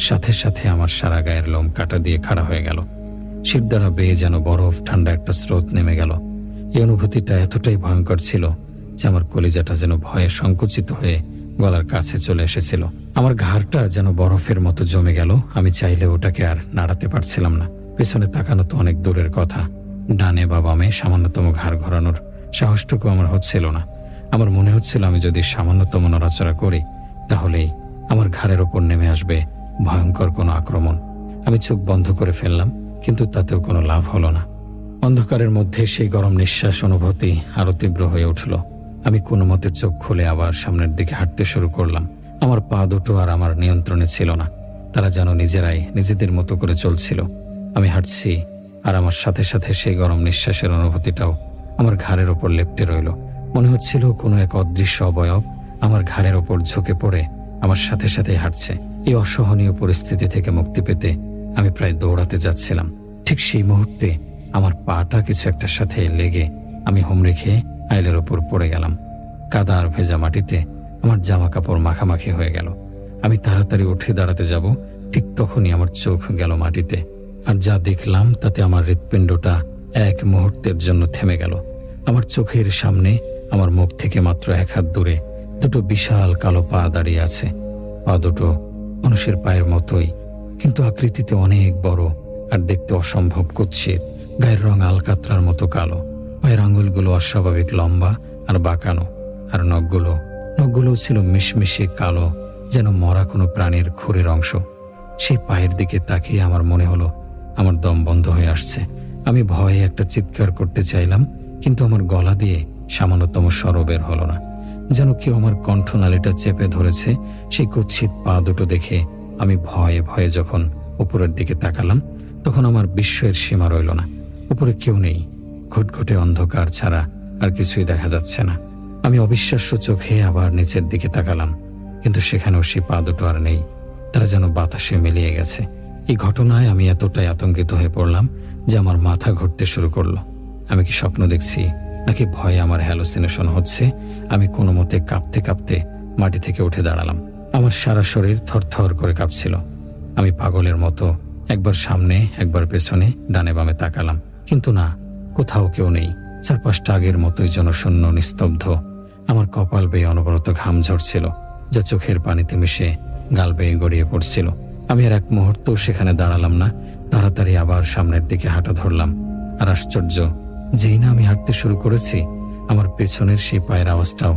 সাথে সাথে আমার সারা গায়ের লোম কাটা দিয়ে খাড়া হয়ে গেল। শির দ্বারা বেয়ে যেন বরফ ঠান্ডা একটা স্রোত নেমে গেল। এই অনুভূতিটা এতটাই ভয়ঙ্কর ছিল যে আমার কলিজাটা যেন ভয়ে সংকুচিত হয়ে গলার কাছে চলে এসেছিল। আমার ঘাড়টা যেন বরফের মতো জমে গেল। আমি চাইলে ওটাকে আর নাড়াতে পারছিলাম না। পেছনে তাকানো তো অনেক দূরের কথা, ডানে বা বামে সামান্যতম ঘাড় ঘোরানোর সাহসটুকু আমার হচ্ছিল না। আমার মনে হচ্ছিল আমি যদি সামান্যতম নড়াচড়া করি, তাহলেই আমার ঘাড়ের ওপর নেমে আসবে ভয়ঙ্কর কোনো আক্রমণ। আমি চোখ বন্ধ করে ফেললাম, কিন্তু তাতেও কোনো লাভ হলো না। অন্ধকারের মধ্যে সেই গরম নিঃশ্বাস অনুভূতি আরো তীব্র হয়ে উঠল। আমি কোনো মতে চোখ খুলে আবার সামনের দিকে হাঁটতে শুরু করলাম। আমার পা দুটো আর আমার নিয়ন্ত্রণে ছিল না, তারা যেন নিজেরাই নিজেদের মতো করে চলছিল। আমি হাঁটছি আর আমার সাথে সাথে সেই গরম নিঃশ্বাসের অনুভূতিটাও আমার ঘাড়ের ওপর লেপ্টে রইল। মনে হচ্ছিল কোনো এক অদৃশ্য অবয়ব আমার ঘাড়ের ওপর ঝুঁকে পড়ে আমার সাথে সাথে হাঁটছে। এই অসহনীয় পরিস্থিতি থেকে মুক্তি পেতে আমি প্রায় দৌড়াতে যাচ্ছিলাম। ঠিক সেই মুহূর্তে আমার পাটা কিছু একটার সাথে লেগে আমি হুমড়ি খেয়ে আইলের ওপর পড়ে গেলাম। কাদা আর ভেজা মাটিতে আমার জামা কাপড় মাখামাখি হয়ে গেল। আমি তাড়াতাড়ি উঠে দাঁড়াতে যাব, ঠিক তখনই আমার চোখ গেল মাটিতে। আর যা দেখলাম তাতে আমার হৃৎপিণ্ডটা এক মুহূর্তের জন্য থেমে গেল। আমার চোখের সামনে আমার মুখ থেকে মাত্র 1 হাত দূরে দুটো বিশাল কালো পা দাঁড়িয়ে আছে। পা দুটো মানুষের পায়ের মতোই, কিন্তু আকৃতিতে অনেক বড় আর দেখতে অসম্ভব কুৎসিত। গায়ের রং আলকাতরার মতো কালো। পায়ের আঙুলগুলো অস্বাভাবিক লম্বা আর বাঁকানো, আর নখগুলোও ছিল মিশমিশে কালো, যেন মরা কোনো প্রাণীর খুরের অংশ। সেই পায়ের দিকে তাকিয়ে আমার মনে হলো আমার দম বন্ধ হয়ে আসছে। আমি ভয়ে একটা চিৎকার করতে চাইলাম, কিন্তু আমার গলা দিয়ে সামান্যতম স্বরও বের হলো না। যেন কেউ আমার কণ্ঠনালীটা চেপে ধরেছে। সেই কুৎসিত পা দুটো দেখে আমি ভয়ে ভয়ে যখন উপরের দিকে তাকালাম, তখন আমার বিস্ময়ের সীমা রইল না। উপরে কেউ নেই, ঘুটঘুটে অন্ধকার ছাড়া আর কিছুই দেখা যাচ্ছে না। আমি অবিশ্বাস্য চোখে আবার নিচের দিকে তাকালাম, কিন্তু সেখানেও সেই পা দুটো আর নেই। তারা যেন বাতাসে মিলিয়ে গেছে। এই ঘটনায় আমি এতটাই আতঙ্কিত হয়ে পড়লাম যে আমার মাথা ঘুরতে শুরু করলো। আমি কি স্বপ্ন দেখছি নাকি ভয়ে আমার হ্যালোসিনেশন হচ্ছে? আমি কোনো মতে কাঁপতে কাঁপতে মাটি থেকে উঠে দাঁড়ালাম। আমার সারা শরীর থরথর করে কাঁপছিল। আমি পাগলের মতো একবার সামনে একবার পেছনে ডানে বামে তাকালাম, কিন্তু না, কোথাও কেউ নেই। চারপাশটা আগের মতোই জনশূন্য, নিস্তব্ধ। আমার কপাল বেয়ে অনবরত ঘাম ঝরছিল, যা চোখের পানিতে মিশে গাল বেয়ে গড়িয়ে পড়ছিল। আমি আর এক মুহূর্ত সেখানে দাঁড়ালাম না, তাড়াতাড়ি আবার সামনের দিকে হাঁটা ধরলাম। আর আশ্চর্য, যেই না আমি হাঁটতে শুরু করেছি, আমার পেছনের সেই পায়ের আওয়াজটাও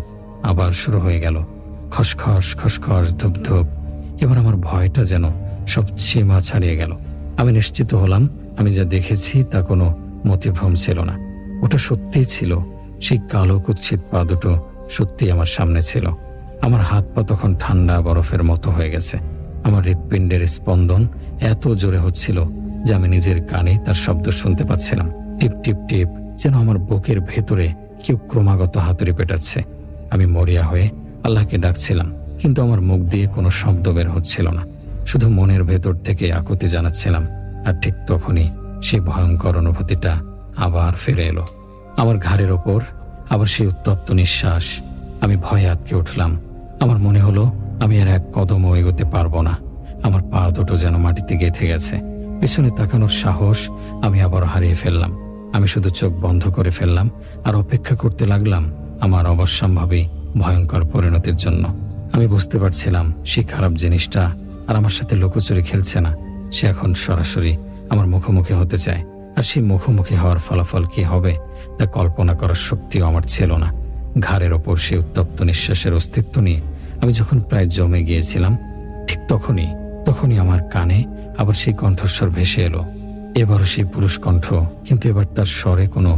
আবার শুরু হয়ে গেল। খসখস খসখস, ধুপ ধুপ। এবার আমার ভয়টা যেন সব সীমা ছাড়িয়ে গেল। আমি নিশ্চিত হলাম আমি যা দেখেছি তা কোনো মতিভ্রম ছিল না। ওটা সত্যিই ছিল। সেই কালো কুৎসিত পা দুটো সত্যিই আমার সামনে ছিল। আমার হাত পা তখন ঠান্ডা বরফের মতো হয়ে গেছে। আমার হৃৎপিণ্ডের স্পন্দন এত জোরে হচ্ছিল যে আমি নিজের কানে তার শব্দ শুনতে পাচ্ছিলাম। টিপ টিপ টিপ, যেন আমার বুকের ভেতরে কেউ ক্রমাগত হাতুড়ি পেটাচ্ছে। আমি মরিয়া হয়ে আল্লাহকে ডাকছিলাম, কিন্তু আমার মুখ দিয়ে কোনো শব্দ বের হচ্ছিল না। শুধু মনের ভেতর থেকে আকুতি জানাচ্ছিলাম। আর ঠিক তখনই সেই ভয়ঙ্কর অনুভূতিটা আবার ফিরে এলো। আমার ঘাড়ের ওপর আবার সেই উত্তপ্ত নিঃশ্বাস। আমি ভয়ে আটকে উঠলাম। আমার মনে হলো আমি আর 1 কদমও এগোতে পারবো না। আমার পা দুটো যেন মাটিতে গেঁথে গেছে। পিছনে তাকানোর সাহস আমি আবার হারিয়ে ফেললাম। আমি শুধু চোখ বন্ধ করে ফেললাম আর অপেক্ষা করতে লাগলাম আমার অবশ্যম্ভাবী ভয়ঙ্কর পরিণতির জন্য। আমি বুঝতে পারছিলাম সেই খারাপ জিনিসটা আর আমার সাথে লুকোচুরি খেলছে না। সে এখন সরাসরি আমার মুখোমুখি হতে চায়। আর সেই মুখোমুখি হওয়ার ফলাফল কি হবে তা কল্পনা করার শক্তিও আমার ছিল না। ঘাড়ের ওপর সেই উত্তপ্ত নিঃশ্বাসের অস্তিত্ব নিয়ে আমি যখন প্রায় জমে গিয়েছিলাম, ঠিক তখনই আমার কানে আবার সেই কণ্ঠস্বর ভেসে এলো। এবারও সেই পুরুষ কণ্ঠ, কিন্তু এবার তার স্বরে কোনো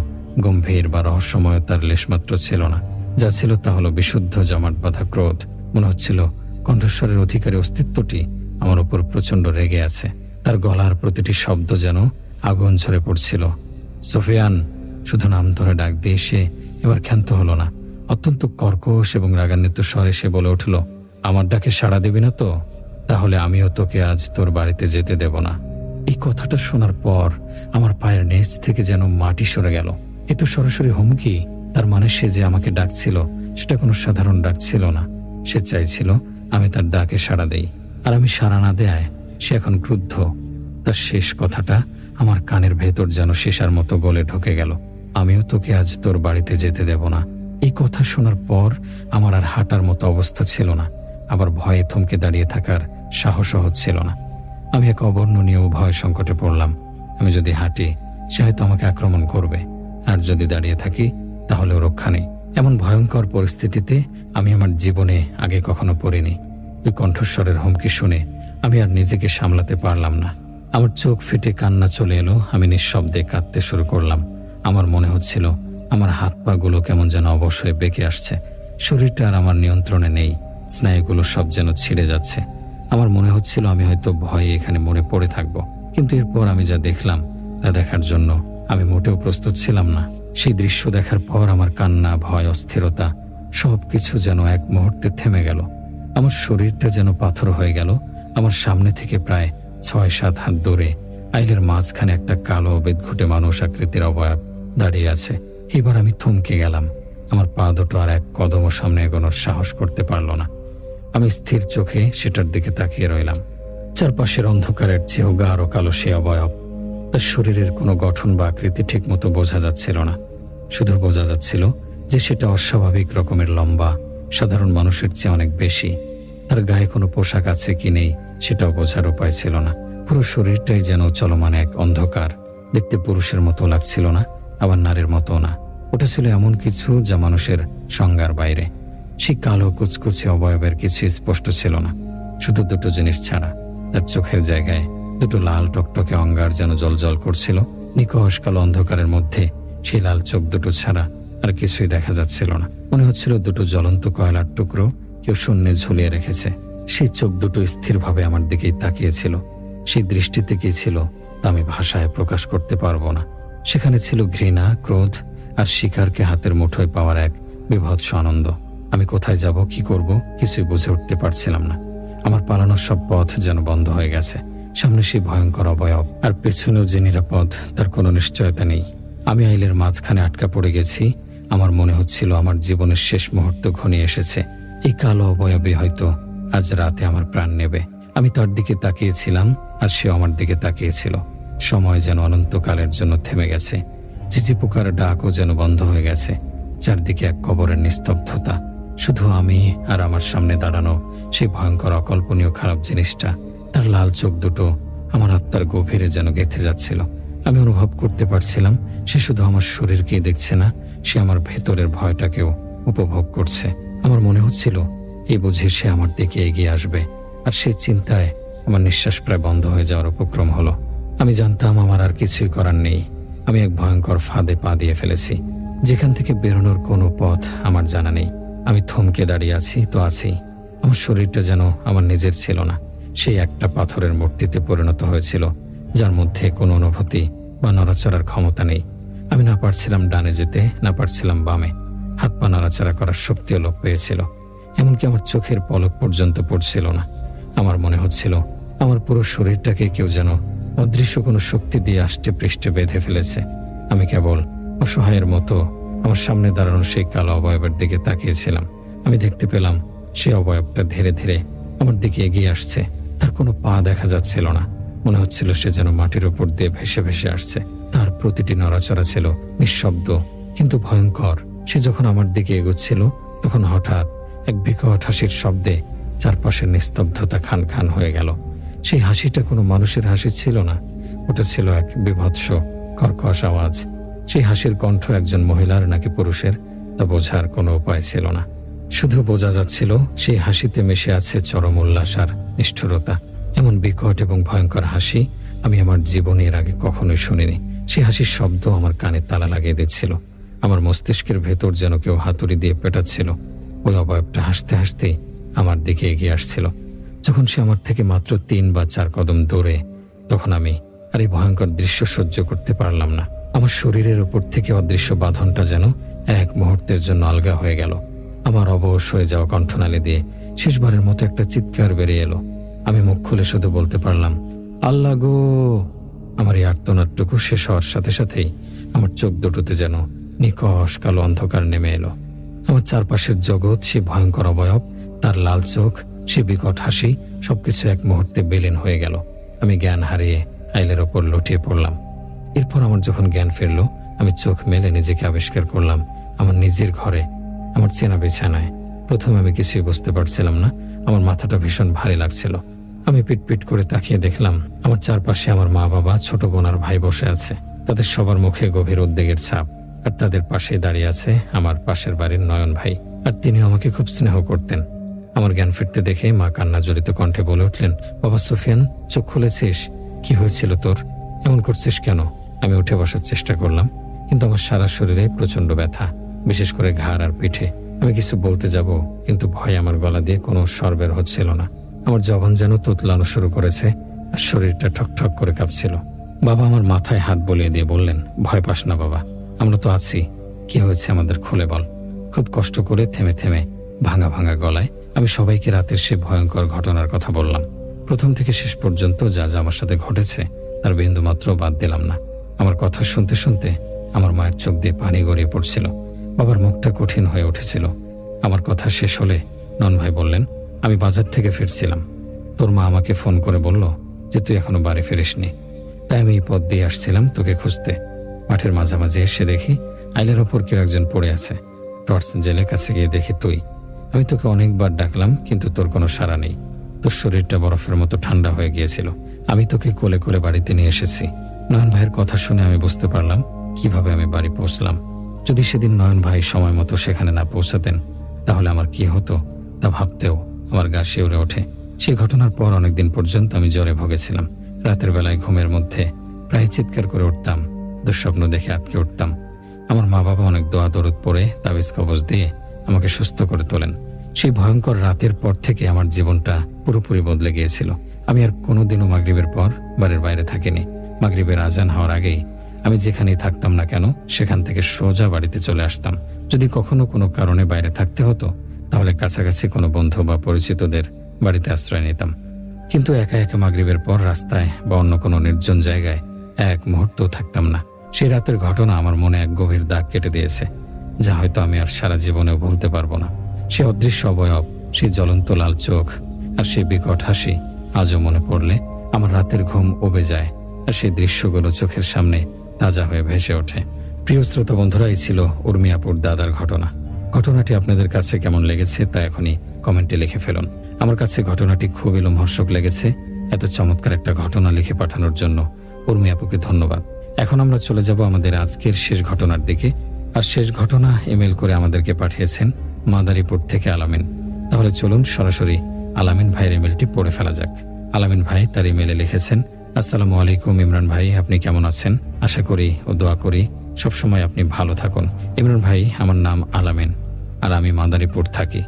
গম্ভীর বা রহস্যময়তার লেশমাত্র ছিল না। যা ছিল তা হলো বিশুদ্ধ জমাট বাঁধা ক্রোধ। মনে হচ্ছিল কণ্ঠস্বরের অধিকারী অস্তিত্বটি আমার উপর প্রচণ্ড রেগে আছে। তার গলার প্রতিটি শব্দ যেন আগুন ঝরে পড়ছিল। সোফিয়ান, শুধু নাম ধরে ডাক দিয়ে সে এবার ক্ষান্ত হলো না। অত্যন্ত কর্কশ এবং রাগান্বিত স্বরে সে বলে উঠল, আমার ডাকে সাড়া দিবি না তো? তাহলে আমিও তোকে আজ তোর বাড়িতে যেতে দেব না। এই কথাটা শোনার পর আমার পায়ের নিচ থেকে যেন মাটি সরে গেল। এ তো সরাসরি হুমকি। তার মানে সে যে আমাকে ডাকছিল সেটা কোনো সাধারণ ডাক ছিল না। সে চাইছিল আমি তার ডাকে সাড়া দেই, আর আমি সাড়া না দেয়ায় সে এখন ক্রুদ্ধ। তার শেষ কথাটা আমার কানের ভেতর যেন সীসার মতো গলে ঢুকে গেল। আমিও তোকে আজ তোর বাড়িতে যেতে দেব না। এই কথা শোনার পর আমার আর হাঁটার মতো অবস্থা ছিল না। আবার ভয়ে থমকে দাঁড়িয়ে থাকার সাহসও হচ্ছিল না। আমি এক অবর্ণনীয় ভয় সংকটে পড়লাম। আমি যদি হাঁটি সে হয়তো আমাকে আক্রমণ করবে, আর যদি দাঁড়িয়ে থাকি তাহলেও রক্ষা নেই। এমন ভয়ঙ্কর পরিস্থিতিতে আমি আমার জীবনে আগে কখনো পড়িনি। ওই কণ্ঠস্বরের হুমকি শুনে আমি আর নিজেকে সামলাতে পারলাম না। আমার চোখ ফেটে কান্না চলে এলো। আমি নিঃশব্দে কাঁদতে শুরু করলাম। আমার মনে হচ্ছিল আমার হাত পা গুলো কেমন যেন অবশ্যই বেঁকে আসছে। শরীরটা আর আমার নিয়ন্ত্রণে নেই। স্নায়ুগুলো সব যেন ছিঁড়ে যাচ্ছে। আমার মনে হচ্ছিল আমি হয়তো ভয়ে এখানে মরে পড়ে থাকবো। কিন্তু এরপর আমি যা দেখলাম তা দেখার জন্য আমি মোটেও প্রস্তুত ছিলাম না। সেই দৃশ্য দেখার পর আমার কান্না, ভয়, অস্থিরতা সবকিছু যেন এক মুহূর্তে থেমে গেল। আমার শরীরটা যেন পাথর হয়ে গেল। আমার সামনে থেকে প্রায় ৬-৭ হাত দূরে আইলের মাঝখানে একটা কালো বেদঘুটে মানুষ আকৃতির অবয়ব দাঁড়িয়ে আছে। এবার আমি থমকে গেলাম। আমার পা দুটো আর এক কদমও সামনে এগোনোর সাহস করতে পারল না। আমি স্থির চোখে সেটার দিকে তাকিয়ে রইলাম। চারপাশের অন্ধকারের চেয়েও গাঢ় কালো সে অবয়ব। তার শরীরের কোনো গঠন বা আকৃতি ঠিক মতো বোঝা যাচ্ছিল না। শুধু বোঝা যাচ্ছিল যে সেটা অস্বাভাবিক রকমের লম্বা, সাধারণ মানুষের চেয়ে অনেক বেশি। তার গায়ে কোনো পোশাক আছে কি নেই সেটাও বোঝার উপায় ছিল না। পুরো শরীরটাই যেন চলমান এক অন্ধকার। দেখতে পুরুষের মতো লাগছিল না, আবার নারীর মতো না। ওটা ছিল এমন কিছু যা মানুষের সংজ্ঞার বাইরে। সেই কালো কুচকুচে অবয়বের কিছু স্পষ্ট ছিল না, শুধু দুটো জিনিস ছাড়া। তার চোখের জায়গায় দুটো লাল টকটকে অঙ্গার যেন জ্বলজ্বল করছিল। নিকষ কালো অন্ধকারের মধ্যে সেই লাল চোখ দুটো ছাড়া আর কিছুই দেখা যাচ্ছিল না। মনে হচ্ছিল দুটো জ্বলন্ত কয়লার টুকরো কেউ শূন্যে ঝুলিয়ে রেখেছে। সেই চোখ দুটো স্থিরভাবে আমার দিকেই তাকিয়েছিল। সেই দৃষ্টিতে কি ছিল তা আমি ভাষায় প্রকাশ করতে পারবো না। সেখানে ছিল ঘৃণা, ক্রোধ আর শিকারকে হাতের মুঠোয় পাওয়ার এক বিভৎস আনন্দ। আমি কোথায় যাব, কি করব, কিছুই বুঝে উঠতে পারছিলাম না। আমার পালানোর সব পথ যেন বন্ধ হয়ে গেছে। সামনে সেই ভয়ঙ্কর অবয়ব, আর পেছনেও যে নিরাপদ তার কোনো নিশ্চয়তা নেই। আমি আইলের মাঝখানে আটকা পড়ে গেছি। আমার মনে হচ্ছিল আমার জীবনের শেষ মুহূর্ত ঘনিয়ে এসেছে। এই কালো অবয়বে হয়তো আজ রাতে আমার প্রাণ নেবে। আমি তার দিকে তাকিয়েছিলাম আর সে আমার দিকে তাকিয়েছিল। সময় যেন অনন্তকালের জন্য থেমে গেছে। চিচি পোকার ডাকও যেন বন্ধ হয়ে গেছে। চারদিকে এক কবরের নিস্তব্ধতা। শুধু আমি আর আমার সামনে দাঁড়ানো সেই ভয়ঙ্কর অকল্পনীয় খারাপ জিনিসটা। তার লাল চোখ দুটো আমার আত্মার গভীরে যেন গেঁথে যাচ্ছিল। আমি অনুভব করতে পারছিলাম সে শুধু আমার শরীরকেই দেখছে না, সে আমার ভেতরের ভয়টাকেও উপভোগ করছে। আমার মনে হচ্ছিল এই বুঝি সে আমার দিকে এগিয়ে আসবে। আর সেই চিন্তায় আমার নিঃশ্বাস প্রায় বন্ধ হয়ে যাওয়ার উপক্রম হলো। আমি জানতাম আমার আর কিছুই করার নেই। আমি এক ভয়ঙ্কর ফাঁদে পা দিয়ে ফেলেছি, যেখান থেকে বেরোনোর কোনো পথ আমার জানা নেই। আমি থমকে দাঁড়িয়ে আছি তো আছি। আমার শরীরটা যেন আমার নিজের ছিল না, সেই একটা পাথরের মূর্তিতে পরিণত হয়েছিল, যার মধ্যে কোনো অনুভূতি বা নড়াচড়ার ক্ষমতা নেই। আমি না পারছিলাম ডানে যেতে, না পারছিলাম বামে। হাত পা নাড়াচাড়া করার শক্তিও লোপ পেয়েছিল। এমনকি আমার চোখের পলক পর্যন্ত পড়ছিল না। আমার মনে হচ্ছিল আমার পুরো শরীরটাকে কেউ যেন অদৃশ্য কোনো শক্তি দিয়ে আষ্টে পৃষ্ঠে বেঁধে ফেলেছে। আমি কেবল অসহায়ের মতো আমার সামনে দাঁড়ানো সেই কালো অবয়বের দিকে তাকিয়েছিলাম। আমি দেখতে পেলাম সেই অবয়বটা ধীরে ধীরে আমার দিকে এগিয়ে আসছে। তার কোনো পা দেখা যাচ্ছিল না। মনে হচ্ছিল সে যেন মাটির উপর দিয়ে ভেসে ভেসে আসছে। তার প্রতিটি নড়াচড়া ছিল নিঃশব্দ কিন্তু ভয়ঙ্কর। সে যখন আমার দিকে এগোচ্ছিল তখন হঠাৎ এক বিকট হাসির শব্দে চারপাশের নিস্তব্ধতা খান খান হয়ে গেল। সেই হাসিটা কোনো মানুষের হাসি ছিল না, ওটা ছিল এক বিভৎস কর্কশ আওয়াজ। সেই হাসির কণ্ঠ একজন মহিলার নাকি পুরুষের তা বোঝার কোনো উপায় ছিল না। শুধু বোঝা যাচ্ছিল সেই হাসিতে মিশে আছে চরম উল্লাস আর নিষ্ঠুরতা। এমন বিকট এবং ভয়ঙ্কর হাসি আমি আমার জীবনে এর আগে কখনোই শুনিনি। সেই হাসির শব্দ আমার কানে তালা লাগিয়ে দিচ্ছিল। আমার মস্তিষ্কের ভেতর যেন কেউ হাতুড়ি দিয়ে পেটাচ্ছিল। ওই অবয়বটা হাসতে হাসতেই আমার দিকে এগিয়ে আসছিল। যখন সে আমার থেকে মাত্র 3 বা 4 কদম দূরে, তখন আমি আর এই ভয়ঙ্কর দৃশ্য সহ্য করতে পারলাম না। আমার শরীরের উপর থেকে অদৃশ্য বাঁধনটা যেন এক মুহূর্তের জন্য আলগা হয়ে গেল। আমার অবশ হয়ে যাওয়া কণ্ঠনালী দিয়ে শেষবারের মতো একটা চিৎকার বেরিয়ে এলো। আমি মুখ খুলে শুধু বলতে পারলাম, আল্লাহ গো। আমার এই আর্তনাদটুকু শেষ হওয়ার সাথে সাথেই আমার চোখ দুটোতে যেন নিকষ কালো অন্ধকার নেমে এলো। আমার চারপাশের জগৎ, সে ভয়ঙ্কর অবয়ব, তার লাল চোখ, সে বিকট হাসি, সবকিছু এক মুহূর্তে বিলীন হয়ে গেল। আমি জ্ঞান হারিয়ে আইলের ওপর লুটিয়ে পড়লাম। এরপর আমার যখন জ্ঞান ফিরল, আমি চোখ মেলে নিজেকে আবিষ্কার করলাম আমার নিজের ঘরে, আমার চেনা বিছানায়। প্রথমে আমি কিছুই বুঝতে পারছিলাম না। আমার মাথাটা ভীষণ ভারী লাগছিল। আমি পিটপিট করে তাকিয়ে দেখলাম আমার চারপাশে আমার মা বাবা, ছোট বোন আর ভাই বসে আছে। তাদের সবার মুখে গভীর উদ্বেগের ছাপ। আর তাদের পাশে দাঁড়িয়ে আছে আমার পাশের বাড়ির নয়ন ভাই, আর তিনিও আমাকে খুব স্নেহ করতেন। আমার জ্ঞান ফিরতে দেখে মা কান্না জড়িত কণ্ঠে বলে উঠলেন, বাবা সুফিয়ান, চোখ খুলেছিস? কি হয়েছিল তোর? এমন করছিস কেন? আমি উঠে বসার চেষ্টা করলাম, কিন্তু আমার সারা শরীরে প্রচন্ড ব্যথা, বিশেষ করে ঘাড় আর পিঠে। আমি কিছু বলতে যাব, কিন্তু ভয়ে আমার গলা দিয়ে কোনো স্বর বের হচ্ছিল না। আমার জবান যেন তোতলানো শুরু করেছে আর শরীরটা ঠকঠক করে কাঁপছিল। বাবা আমার মাথায় হাত বলিয়ে দিয়ে বললেন, ভয় পাস না বাবা, আমরা তো আছি। কি হয়েছে আমাদের খুলে বল। খুব কষ্ট করে থেমে থেমে ভাঙা ভাঙা গলায় আমি সবাইকে রাতের সে ভয়ঙ্কর ঘটনার কথা বললাম। প্রথম থেকে শেষ পর্যন্ত যা যা আমার সাথে ঘটেছে তার বিন্দুমাত্র বাদ দিলাম না। আমার কথা শুনতে শুনতে আমার মায়ের চোখ দিয়ে পানি গড়িয়ে পড়ছিল। বাবার মুখটা কঠিন হয়ে উঠেছিল। আমার কথা শেষ হলে নন ভাই বললেন, আমি বাজার থেকে ফিরছিলাম, তোর মা আমাকে ফোন করে বলল যে তুই এখনো বাড়ি ফিরিসনি। তাই আমি এই পথ দিয়ে আসছিলাম তোকে খুঁজতে। মাঠের মাঝামাঝি এসে দেখি আইলের ওপর কেউ একজন পড়ে আছে। টর্চ জেলের কাছে গিয়ে দেখি তুই। আমি তোকে অনেকবার ডাকলাম, কিন্তু তোর কোনো সাড়া নেই। তোর শরীরটা বরফের মতো ঠান্ডা হয়ে গিয়েছিল। আমি তোকে কোলে করে বাড়িতে নিয়ে এসেছি। নয়ন ভাইয়ের কথা শুনে আমি বুঝতে পারলাম কিভাবে আমি বাড়ি পৌঁছলাম। যদি সেদিন নয়ন ভাই সময় মতো সেখানে না পৌঁছাতেন তাহলে আমার কি হতো তা ভাবতেও আমার গা শিউরে ওঠে। সেই ঘটনার পর অনেকদিন পর্যন্ত আমি জ্বরে ভুগেছিলাম। রাতের বেলায় ঘুমের মধ্যে প্রায় চিৎকার করে উঠতাম, দুঃস্বপ্ন দেখে আটকে উঠতাম। আমার মা বাবা অনেক দোয়া দরুদ পড়ে তাবিজ কবজ দিয়ে আমাকে সুস্থ করে তোলেন। সেই ভয়ঙ্কর রাতের পর থেকে আমার জীবনটা পুরোপুরি বদলে গিয়েছিল। আমি আর কোনোদিনও মাগরিবের পর বাড়ির বাইরে থাকিনি। মাগরিবের আজান হওয়ার আগেই আমি যেখানেই থাকতাম না কেন সেখান থেকে সোজা বাড়িতে চলে আসতাম। যদি কখনো কোনো কারণে বাইরে থাকতে হতো তাহলে কাছাকাছি কোনো বন্ধু বা পরিচিতদের বাড়িতে আশ্রয় নিতাম। কিন্তু একা একা মাগরিবের পর রাস্তায় বা অন্য কোনো নির্জন জায়গায় এক মুহূর্তও থাকতাম না। সেই রাতের ঘটনা আমার মনে এক গভীর দাগ কেটে দিয়েছে, যা হয়তো আমি আর সারা জীবনেও ভুলতে পারবো না। সে অদৃশ্য অবয়ব, সেই জ্বলন্ত লাল চোখ আর সেই বিকট হাসি আজও মনে পড়লে আমার রাতের ঘুম উবে যায়, আর সেই দৃশ্যগুলো চোখের সামনে তাজা হয়ে ভেসে ওঠে। প্রিয় শ্রোতা বন্ধুরা, এই ছিল উর্মিয়াপুর দাদার ঘটনা। ঘটনাটি আপনাদের কাছে কেমন লেগেছে তা এখনই কমেন্টে লিখে ফেলুন। আমার কাছে ঘটনাটি খুবই লোমহর্ষক লেগেছে। এত চমৎকার একটা ঘটনা লিখে পাঠানোর জন্য উর্মিয়াপুকে ধন্যবাদ। এখন আমরা চলে যাব আমাদের আজকের শেষ ঘটনার দিকে। আর শেষ ঘটনা ইমেল করে আমাদেরকে পাঠিয়েছেন মাদারীপুর থেকে আলামিন। তাহলে চলুন সরাসরি আলামিন ভাইয়ের ইমেলটি পড়ে ফেলা যাক। আলামিন ভাই তার ইমেলে লিখেছেন, আসসালামু আলাইকুম ইমরান ভাই, আপনি কেমন আছেন? আশা করি ও দোয়া করি সবসময় আপনি ভালো থাকুন। ইমরান ভাই, আমার নাম আলামিন আর আমি মাদারীপুর থাকি।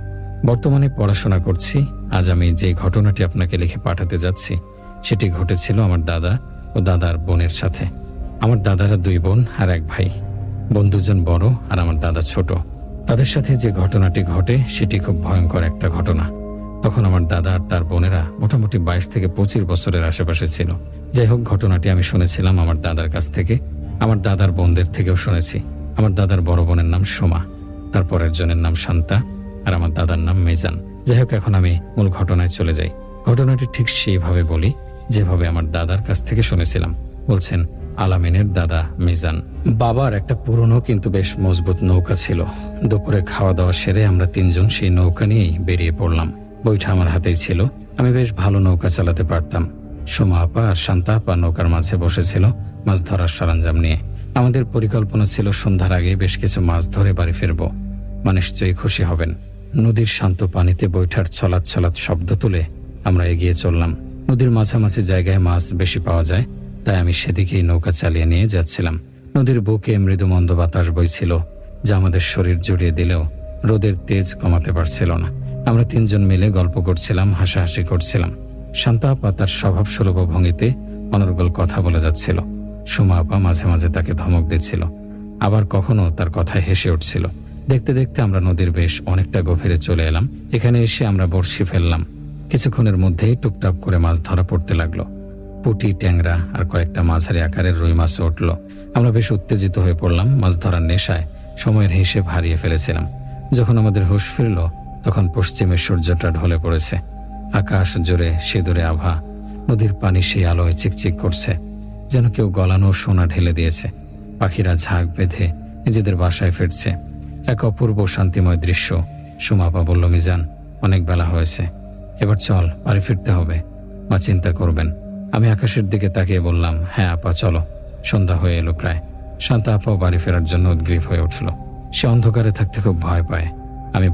বর্তমানে পড়াশোনা করছি। আজ আমি যে ঘটনাটি আপনাকে লিখে পাঠাতে যাচ্ছি সেটি ঘটেছিল আমার দাদা ও দাদার বোনের সাথে। আমার দাদারা 2 বোন আর 1 ভাই। বোন 2 জন বড় আর আমার দাদা ছোট। তাদের সাথে যে ঘটনাটি ঘটে সেটি খুব ভয়ঙ্কর একটা ঘটনা। তখন আমার দাদা আর তার বোনেরা মোটামুটি 22 থেকে 25 বছরের আশেপাশে ছিল। যাই হোক, ঘটনাটি আমি শুনেছিলাম আমার দাদার কাছ থেকে, আমার দাদার বোনদের থেকেও শুনেছি। আমার দাদার বড় বোনের নাম সোমা, তারপরের জনের নাম শান্তা আর আমার দাদার নাম মিজান। যাই হোক, এখন আমি মূল ঘটনায় চলে যাই। ঘটনাটি ঠিক সেইভাবে বলি যেভাবে আমার দাদার কাছ থেকে শুনেছিলাম। বলছেন আলামিনের দাদা মিজান। বাবার একটা পুরনো কিন্তু বেশ মজবুত নৌকা ছিল। দুপুরে খাওয়া দাওয়া সেরে আমরা 3 জন সেই নৌকা নিয়েই বেরিয়ে পড়লাম। বইটা আমার হাতেই ছিল। আমি বেশ ভালো নৌকা চালাতে পারতাম। সোমা আপা আর শান্তা আপা নৌকার মাঝে বসেছিল মাছ ধরার সরঞ্জাম নিয়ে। আমাদের পরিকল্পনা ছিল সন্ধ্যার আগে বেশ কিছু মাছ ধরে বাড়ি ফিরব। নিশ্চয়ই খুশি হবেন। নদীর শান্ত পানিতে বৈঠার ছলাৎ ছলাৎ শব্দ তুলে আমরা এগিয়ে চললাম। নদীর মাঝামাঝি জায়গায় মাছ বেশি পাওয়া যায়, তাই আমি সেদিকেই নৌকা চালিয়ে নিয়ে যাচ্ছিলাম। নদীর বুকে মৃদু মন্দ বাতাস বইছিল, যা আমাদের শরীর জুড়িয়ে দিলেও রোদের তেজ কমাতে পারছিল না। আমরা 3 জন মিলে গল্প করছিলাম, হাসাহাসি করছিলাম। শান্তা আপা তার স্বভাব সুলভ ভঙ্গিতে অনর্গল কথা বলে যাচ্ছিল। সোমা আপা মাঝে মাঝে তাকে ধমক দিচ্ছিল, আবার কখনো তার কথায় হেসে উঠছিল। দেখতে দেখতে আমরা নদীর বেশ অনেকটা গভীরে চলে এলাম। এখানে এসে আমরা বড়শি ফেললাম। কিছুক্ষণের মধ্যেই টুকটাক করে মাছ ধরা পড়তে লাগলো। পুঁটি, ট্যাংরা আর কয়েকটা মাঝারি আকারের রুই মাছও উঠল। আমরা বেশ উত্তেজিত হয়ে পড়লাম। মাছ ধরার নেশায় সময়ের হিসেব হারিয়ে ফেলেছিলাম। যখন আমাদের হুঁশ ফিরল তখন পশ্চিমে সূর্যটা ঢলে পড়েছে। আকাশ জুড়ে সিঁদুরে আভা। নদীর পানি সেই আলোয় চিকচিক করছে, যেন কেউ গলানো সোনা ঢেলে দিয়েছে। পাখিরা ঝাঁক বেঁধে নিজেদের বাসায় ফিরছে। এক অপূর্ব শান্তিময় দৃশ্য। সুমাপা বলল, মিজান, অনেক বেলা হয়েছে, এবার চল, বাড়ি ফিরতে হবে। মা চিন্তা করবেন। আমি আকাশের দিকে তাকিয়ে বললাম, হ্যাঁ আপা, চলো। সন্ধ্যা হয়ে এলো প্রায়। শান্তা আপাও বাড়ি ফেরার জন্য উদ্গ্রীব হয়ে উঠল। সে অন্ধকারে থাকতে খুব ভয় পায়। আমি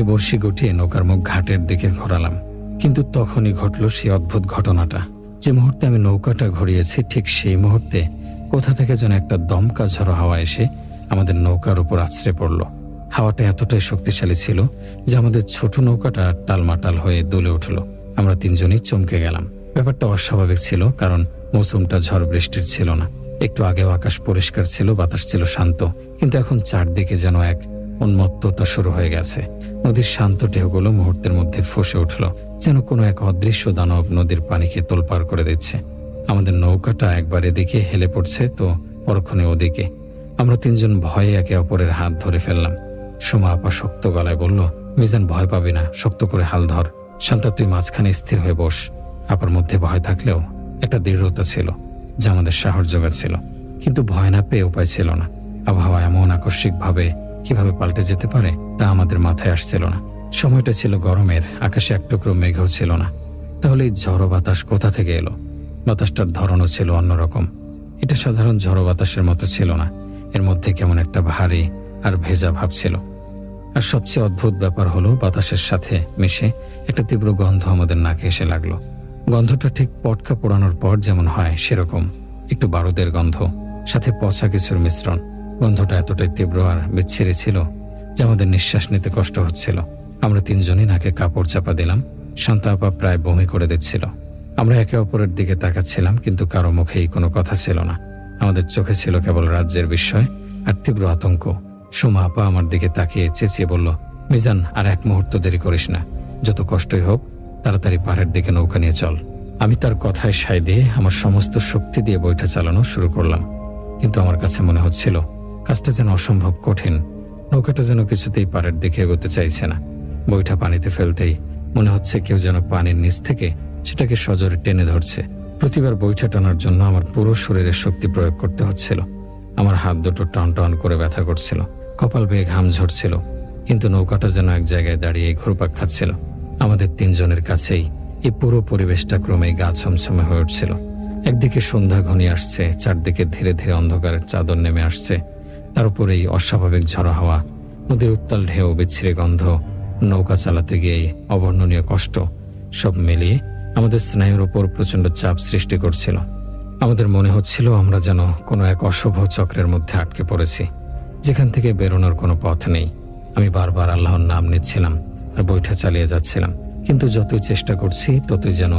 বড়শি গটিয়ে নৌকার মুখ ঘাটের দিকে ঘোরালাম। কিন্তু তখনই ঘটল সেই অদ্ভুত ঘটনাটা। যে মুহূর্তে আমি নৌকাটা ঘুরিয়েছি ঠিক সেই মুহূর্তে কোথা থেকে যেন একটা দমকা ঝড়ো হাওয়া এসে আমাদের নৌকার উপর আছড়ে পড়ল। হাওয়াটা এতটাই শক্তিশালী ছিল যে আমাদের ছোট নৌকাটা টালমাটাল হয়ে দুলে উঠল। আমরা তিনজনই চমকে গেলাম। ব্যাপারটা অস্বাভাবিক ছিল, কারণ মৌসুমটা ঝড় বৃষ্টির ছিল না। একটু আগেও আকাশ পরিষ্কার ছিল, বাতাস ছিল শান্ত, কিন্তু এখন চারদিকে যেন এক উন্মত্ততা শুরু হয়ে গেছে। নদীর শান্ত ঢেউগুলো মুহূর্তের মধ্যে ফুঁসে উঠল, যেন কোনো এক অদৃশ্য দানব নদীর পানিকে তোলপাড় করে দিচ্ছে। আমাদের নৌকাটা একবার এদিকে হেলে পড়ছে তো পরক্ষণে ওদিকে। আমরা তিনজন ভয়ে একে অপরের হাত ধরে ফেললাম। সোমা আপা শক্ত গলায় বলল, মিজান, ভয় পাবি না, শক্ত করে হাল ধর। শান্তা, তুই মাঝখানে স্থির হয়ে বস। আপার মধ্যে ভয় থাকলেও একটা দৃঢ়তা ছিল যা আমাদের সাহস জোগাচ্ছিল, কিন্তু ভয় না পেয়ে উপায় ছিল না। আবহাওয়া এমন আকস্মিকভাবে কিভাবে পাল্টে যেতে পারে তা আমাদের মাথায় আসছিল না। সময়টা ছিল গরমের, আকাশে এক টুকরো মেঘও ছিল না। তাহলে এই ঝড়ো বাতাস কোথা থেকে এলো? বাতাসটার ধরনও ছিল অন্যরকম। এটা সাধারণ ঝড়ো বাতাসের মতো ছিল না, এর মধ্যে কেমন একটা ভারী আর ভেজা ভাব ছিল। আর সবচেয়ে অদ্ভুত ব্যাপার হলো, বাতাসের সাথে মিশে একটা তীব্র গন্ধ আমাদের নাকে এসে লাগলো। গন্ধটা ঠিক পটকা পোড়ানোর পর যেমন হয় সেরকম, একটু বারুদের গন্ধ, সাথে পচা কিছুর মিশ্রণ। গন্ধটা এতটাই তীব্র আর বিচ্ছিরি ছিল যে আমাদের নিঃশ্বাস নিতে কষ্ট হচ্ছিল। আমরা তিনজনই নাকে কাপড় চাপা দিলাম। শান্তা আপা প্রায় বমি করে দিচ্ছিল। আমরা একে অপরের দিকে তাকাচ্ছিলাম, কিন্তু কারো মুখেই কোনো কথা ছিল না। আমাদের চোখে ছিল কেবল রাজ্যের বিস্ময় আর তীব্র আতঙ্ক। সোমা আপা আমার দিকে তাকিয়ে চেঁচিয়ে বলল, মিজান, আর এক মুহূর্ত দেরি করিস না। যত কষ্টই হোক তাড়াতাড়ি পাহাড়ের দিকে নৌকা নিয়ে চল। আমি তার কথায় সায় দিয়ে আমার সমস্ত শক্তি দিয়ে বইটা চালানো শুরু করলাম, কিন্তু আমার কাছে মনে হচ্ছিল কাজটা যেন অসম্ভব কঠিন। নৌকাটা যেন কিছুতেই পাহাড়ের দিকে এগোতে চাইছে না। বইটা পানিতে ফেলতেই মনে হচ্ছে কেউ যেন পানির নিচ থেকে সেটাকে সজোরে টেনে ধরছে। প্রতিবার বইটা টানার জন্য আমার পুরো শরীরের শক্তি প্রয়োগ করতে হচ্ছিল। আমার হাত দুটো টন টন করে ব্যথা করছিল, কপাল বেয়ে ঘাম ঝরছিল, কিন্তু নৌকাটা যেন এক জায়গায় দাঁড়িয়ে ঘুরপাক খাচ্ছিল। আমাদের তিনজনের কাছেই এই পুরো পরিবেশটা ক্রমেই গা ছমছমে হয়ে উঠছিল। একদিকে সন্ধ্যা ঘনিয়ে আসছে, চারদিকে ধীরে ধীরে অন্ধকারের চাদর নেমে আসছে। তার উপরে এই অস্বাভাবিক ঝড়ো হাওয়া, নদীর উত্তাল ঢেউ, বিচ্ছিরি গন্ধ, নৌকা চালাতে গিয়ে অবর্ণনীয় কষ্ট, সব মিলিয়ে আমাদের স্নায়ুর ওপর প্রচণ্ড চাপ সৃষ্টি করছিল। আমাদের মনে হচ্ছিল আমরা যেন কোনো এক অশুভ চক্রের মধ্যে আটকে পড়েছি, যেখান থেকে বেরোনোর কোনো পথ নেই। আমি বারবার আল্লাহর নাম নিচ্ছিলাম আর বৈঠা চালিয়ে যাচ্ছিলাম, কিন্তু যতই চেষ্টা করছি ততই যেন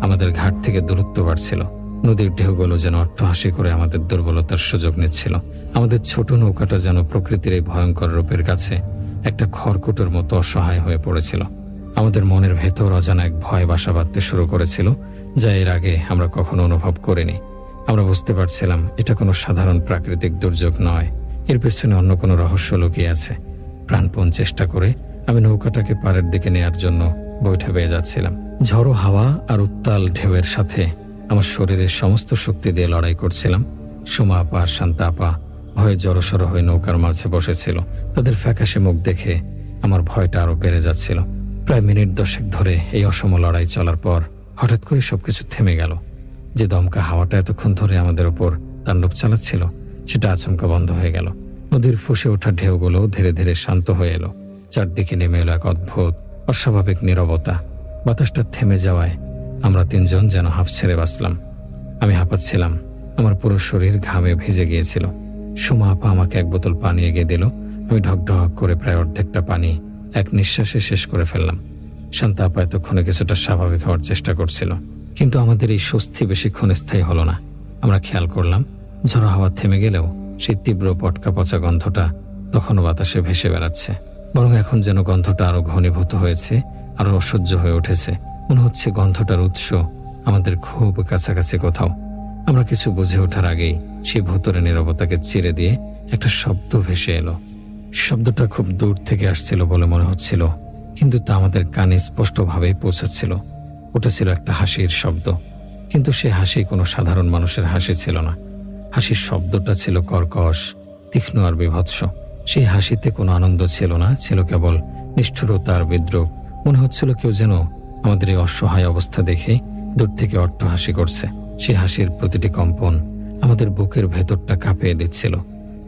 আমাদের ঘাট থেকে দূরত্ব বাড়ছিল। নদীর ঢেউগুলো যেন অট্টহাসি করে আমাদের দুর্বলতার সুযোগ নিচ্ছিল। আমাদের ছোট নৌকাটা যেন প্রকৃতির এই ভয়ঙ্কর রূপের কাছে একটা খড়কুটোর মতো অসহায় হয়ে পড়েছিল। আমাদের মনের ভেতর অজানা এক ভয় বাসা বাঁধতে শুরু করেছিল, যা এর আগে আমরা কখনো অনুভব করিনি। আমরা বুঝতে পারছিলাম এটা কোনো সাধারণ প্রাকৃতিক দুর্যোগ নয়, এর পেছনে অন্য কোনো রহস্য লুকিয়ে আছে। প্রাণপণ চেষ্টা করে আমি নৌকাটাকে পাড়ের দিকে নেয়ার জন্য বৈঠা বেয়ে যাচ্ছিলাম। ঝড়ো হাওয়া আর উত্তাল ঢেউয়ের সাথে আমার শরীরের সমস্ত শক্তি দিয়ে লড়াই করছিলাম। সোমা আপা আর শান্তা আপা ভয়ে জড়সড় হয়ে নৌকার মাঝে বসেছিল। তাদের ফ্যাকাশে মুখ দেখে আমার ভয়টা আরো বেড়ে যাচ্ছিল। প্রায় মিনিট 10 ধরে এই অসম লড়াই চলার পর হঠাৎ করে সবকিছু থেমে গেল। যে দমকা হাওয়াটা এতক্ষণ ধরে আমাদের উপর তাণ্ডব চালাচ্ছিল সেটা আচমকা বন্ধ হয়ে গেল। নদীর ফুঁসে ওঠা ঢেউগুলো ধীরে ধীরে শান্ত হয়ে এলো। চারদিকে নেমে এলো এক অদ্ভুত অস্বাভাবিক নীরবতা। বাতাসটা থেমে যাওয়ায় আমরা তিনজন যেন হাঁফ ছেড়ে বাঁচলাম। আমি হাঁপাচ্ছিলাম, আমার পুরো শরীর ঘামে ভিজে গিয়েছিল। সোমা আপা আমাকে এক বোতল পানি এগিয়ে দিল। আমি ঢকঢক করে প্রায় অর্ধেকটা পানি এক নিঃশ্বাসে শেষ করে ফেললাম। শান্তা আপা এতক্ষণে কিছুটা স্বাভাবিক হওয়ার চেষ্টা করছিল, কিন্তু আমাদের এই স্বস্তি বেশিক্ষণ স্থায়ী হলো না। আমরা খেয়াল করলাম ঝড়ো হাওয়া থেমে গেলেও সেই তীব্র পটকা পচা গন্ধটা তখনও বাতাসে ভেসে বেড়াচ্ছে। বরং এখন যেন গন্ধটা আরো ঘনীভূত হয়েছে, আরো অসহ্য হয়ে উঠেছে। মনে হচ্ছে গন্ধটার উৎস আমাদের খুব কাছাকাছি কোথাও। আমরা কিছু বুঝে ওঠার আগেই সেই ভুতুরে নীরবতাকে চিরে দিয়ে একটা শব্দ ভেসে এলো। শব্দটা খুব দূর থেকে আসছিল বলে মনে হচ্ছিল, কিন্তু তা আমাদের কানে স্পষ্টভাবেই পৌঁছাচ্ছিল। ওটা ছিল একটা হাসির শব্দ, কিন্তু সে হাসি কোনো সাধারণ মানুষের হাসি ছিল না। হাসির শব্দটা ছিল কর্কশ, তীক্ষ্ণ আর বিভৎস। সেই হাসিতে কোনো আনন্দ ছিল না, ছিল কেবল নিষ্ঠুরতা আর বিদ্রুপ। মনে হচ্ছিল কেউ যেন আমাদের এই অসহায় অবস্থা দেখে দূর থেকে অট্টহাসি করছে। সেই হাসির প্রতিটি কম্পন আমাদের বুকের ভেতরটা কাঁপিয়ে দিচ্ছিল।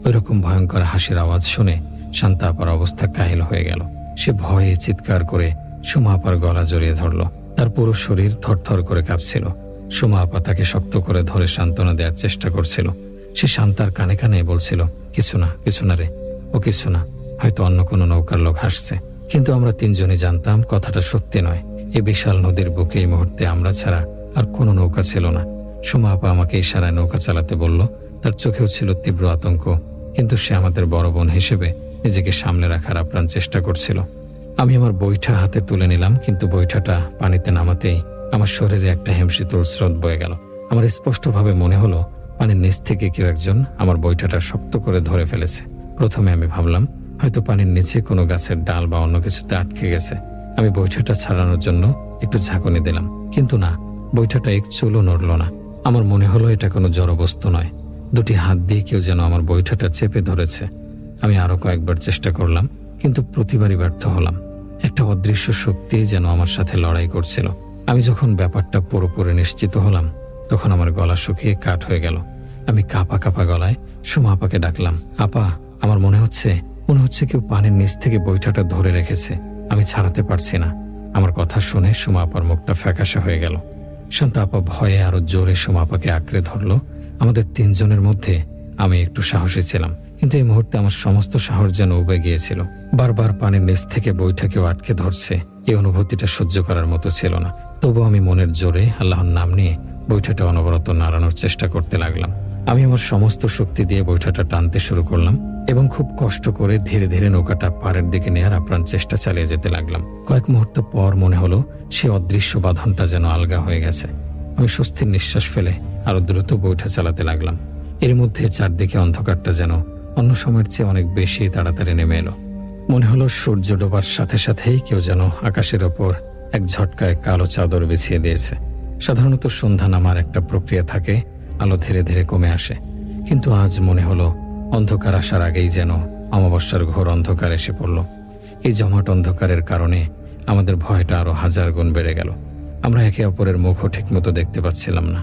ওইরকম ভয়ঙ্কর হাসির আওয়াজ শুনে শান্তা আপার অবস্থা কাহিল হয়ে গেল। সে ভয়ে চিৎকার করে সোমা আপার গলা জড়িয়ে ধরল। তার পুরো শরীর থরথর করে কাঁপছিল। সোমা আপা তাকে শক্ত করে ধরে সান্ত্বনা দেওয়ার চেষ্টা করছিল। সে শান্তার কানে কানে বলছিল, কিছু না রে, ও কিছু না, হয়তো অন্য কোনো নৌকার লোক হাসছে। কিন্তু আমরা তিনজনই জানতাম কথাটা সত্যি নয়। এই বিশাল নদীর বুকে এই মুহূর্তে আমরা ছাড়া আর কোনো নৌকা ছিল না। সুমা আপা আমাকে ইশারায় নৌকা চালাতে বলল। তার চোখেও ছিল তীব্র আতঙ্ক, কিন্তু সে আমাদের বড় বোন হিসেবে নিজেকে সামলে রাখার আপ্রাণ চেষ্টা করছিল। আমি আমার বৈঠা হাতে তুলে নিলাম, কিন্তু বৈঠাটা পানিতে নামাতেই আমার শরীরে একটা হিমশীতল স্রোত বয়ে গেল। আমার স্পষ্টভাবে মনে হলো পানির নিচ থেকে কেউ একজন আমার বৈঠাটা শক্ত করে ধরে ফেলেছে। প্রথমে আমি ভাবলাম হয়তো পানির নিচে কোনো গাছের ডাল বা অন্য কিছুতে আটকে গেছে। আমি বৈঠাটা ছাড়ানোর জন্য একটু ঝাঁকুনি দিলাম, কিন্তু না, বৈঠাটা এক চুলও নড়ল না। আমার মনে হলো এটা কোনো জড়বস্তু নয়, দুটি হাত দিয়ে কেউ যেন আমার বৈঠাটা চেপে ধরেছে। আমি আরো কয়েকবার চেষ্টা করলাম, কিন্তু প্রতিবারই ব্যর্থ হলাম। একটা অদৃশ্য শক্তি যেন আমার সাথে লড়াই করছিল। আমি যখন ব্যাপারটা পুরোপুরি নিশ্চিত হলাম, তখন আমার গলা শুকিয়ে কাঠ হয়ে গেল। আমি কাঁপা কাঁপা গলায় সুমা আপাকে ডাকলাম, আপা, আমার মনে হচ্ছে কেউ পানির নিচ থেকে বৈঠাটা ধরে রেখেছে, আমি ছাড়াতে পারছি না। আমার কথা শুনে সুমা আপার মুখটা ফ্যাকাশে হয়ে গেল। শান্তা আপা ভয়ে আরো জোরে সুমা আপাকে আঁকড়ে ধরলো। আমাদের তিনজনের মধ্যে আমি একটু সাহসী ছিলাম, কিন্তু এই মুহূর্তে আমার সমস্ত সাহস যেন উবে গিয়েছিল। বারবার পানির নিচ থেকে বৈঠাকেও আটকে ধরছে, এই অনুভূতিটা সহ্য করার মতো ছিল না। তবু আমি মনের জোরে আল্লাহর নাম নিয়ে বৈঠাটা অনবরত নাড়ানোর চেষ্টা করতে লাগলাম। আমি আমার সমস্ত শক্তি দিয়ে বৈঠাটা টানতে শুরু করলাম এবং খুব কষ্ট করে ধীরে ধীরে নৌকাটা পাড়ের দিকে নেয়ার আপ্রাণ চেষ্টা চালিয়ে যেতে লাগলাম। কয়েক মুহূর্ত পর মনে হলো সে অদৃশ্য বাঁধনটা যেন আলগা হয়ে গেছে। আমি স্বস্তির নিঃশ্বাস ফেলে আরো দ্রুত বৈঠা চালাতে লাগলাম। এর মধ্যে চারদিকে অন্ধকারটা যেন অন্য সময়ের চেয়ে অনেক বেশি তাড়াতাড়ি নেমে এলো। মনে হলো সূর্য ডোবার সাথে সাথেই কেউ যেন আকাশের ওপর এক ঝটকায় কালো চাদর বিছিয়ে দিয়েছে। সাধারণত সন্ধ্যা নামার একটা প্রক্রিয়া থাকে, আলো ধীরে ধীরে কমে আসে, কিন্তু আজ মনে হলো অন্ধকার আসার আগেই যেন অমাবস্যার ঘোর অন্ধকার এসে পড়ল। এই জমাট অন্ধকারের কারণে আমাদের ভয়টা আরো 1000 গুণ বেড়ে গেল। আমরা একে অপরের মুখও ঠিকমতো দেখতে পাচ্ছিলাম না।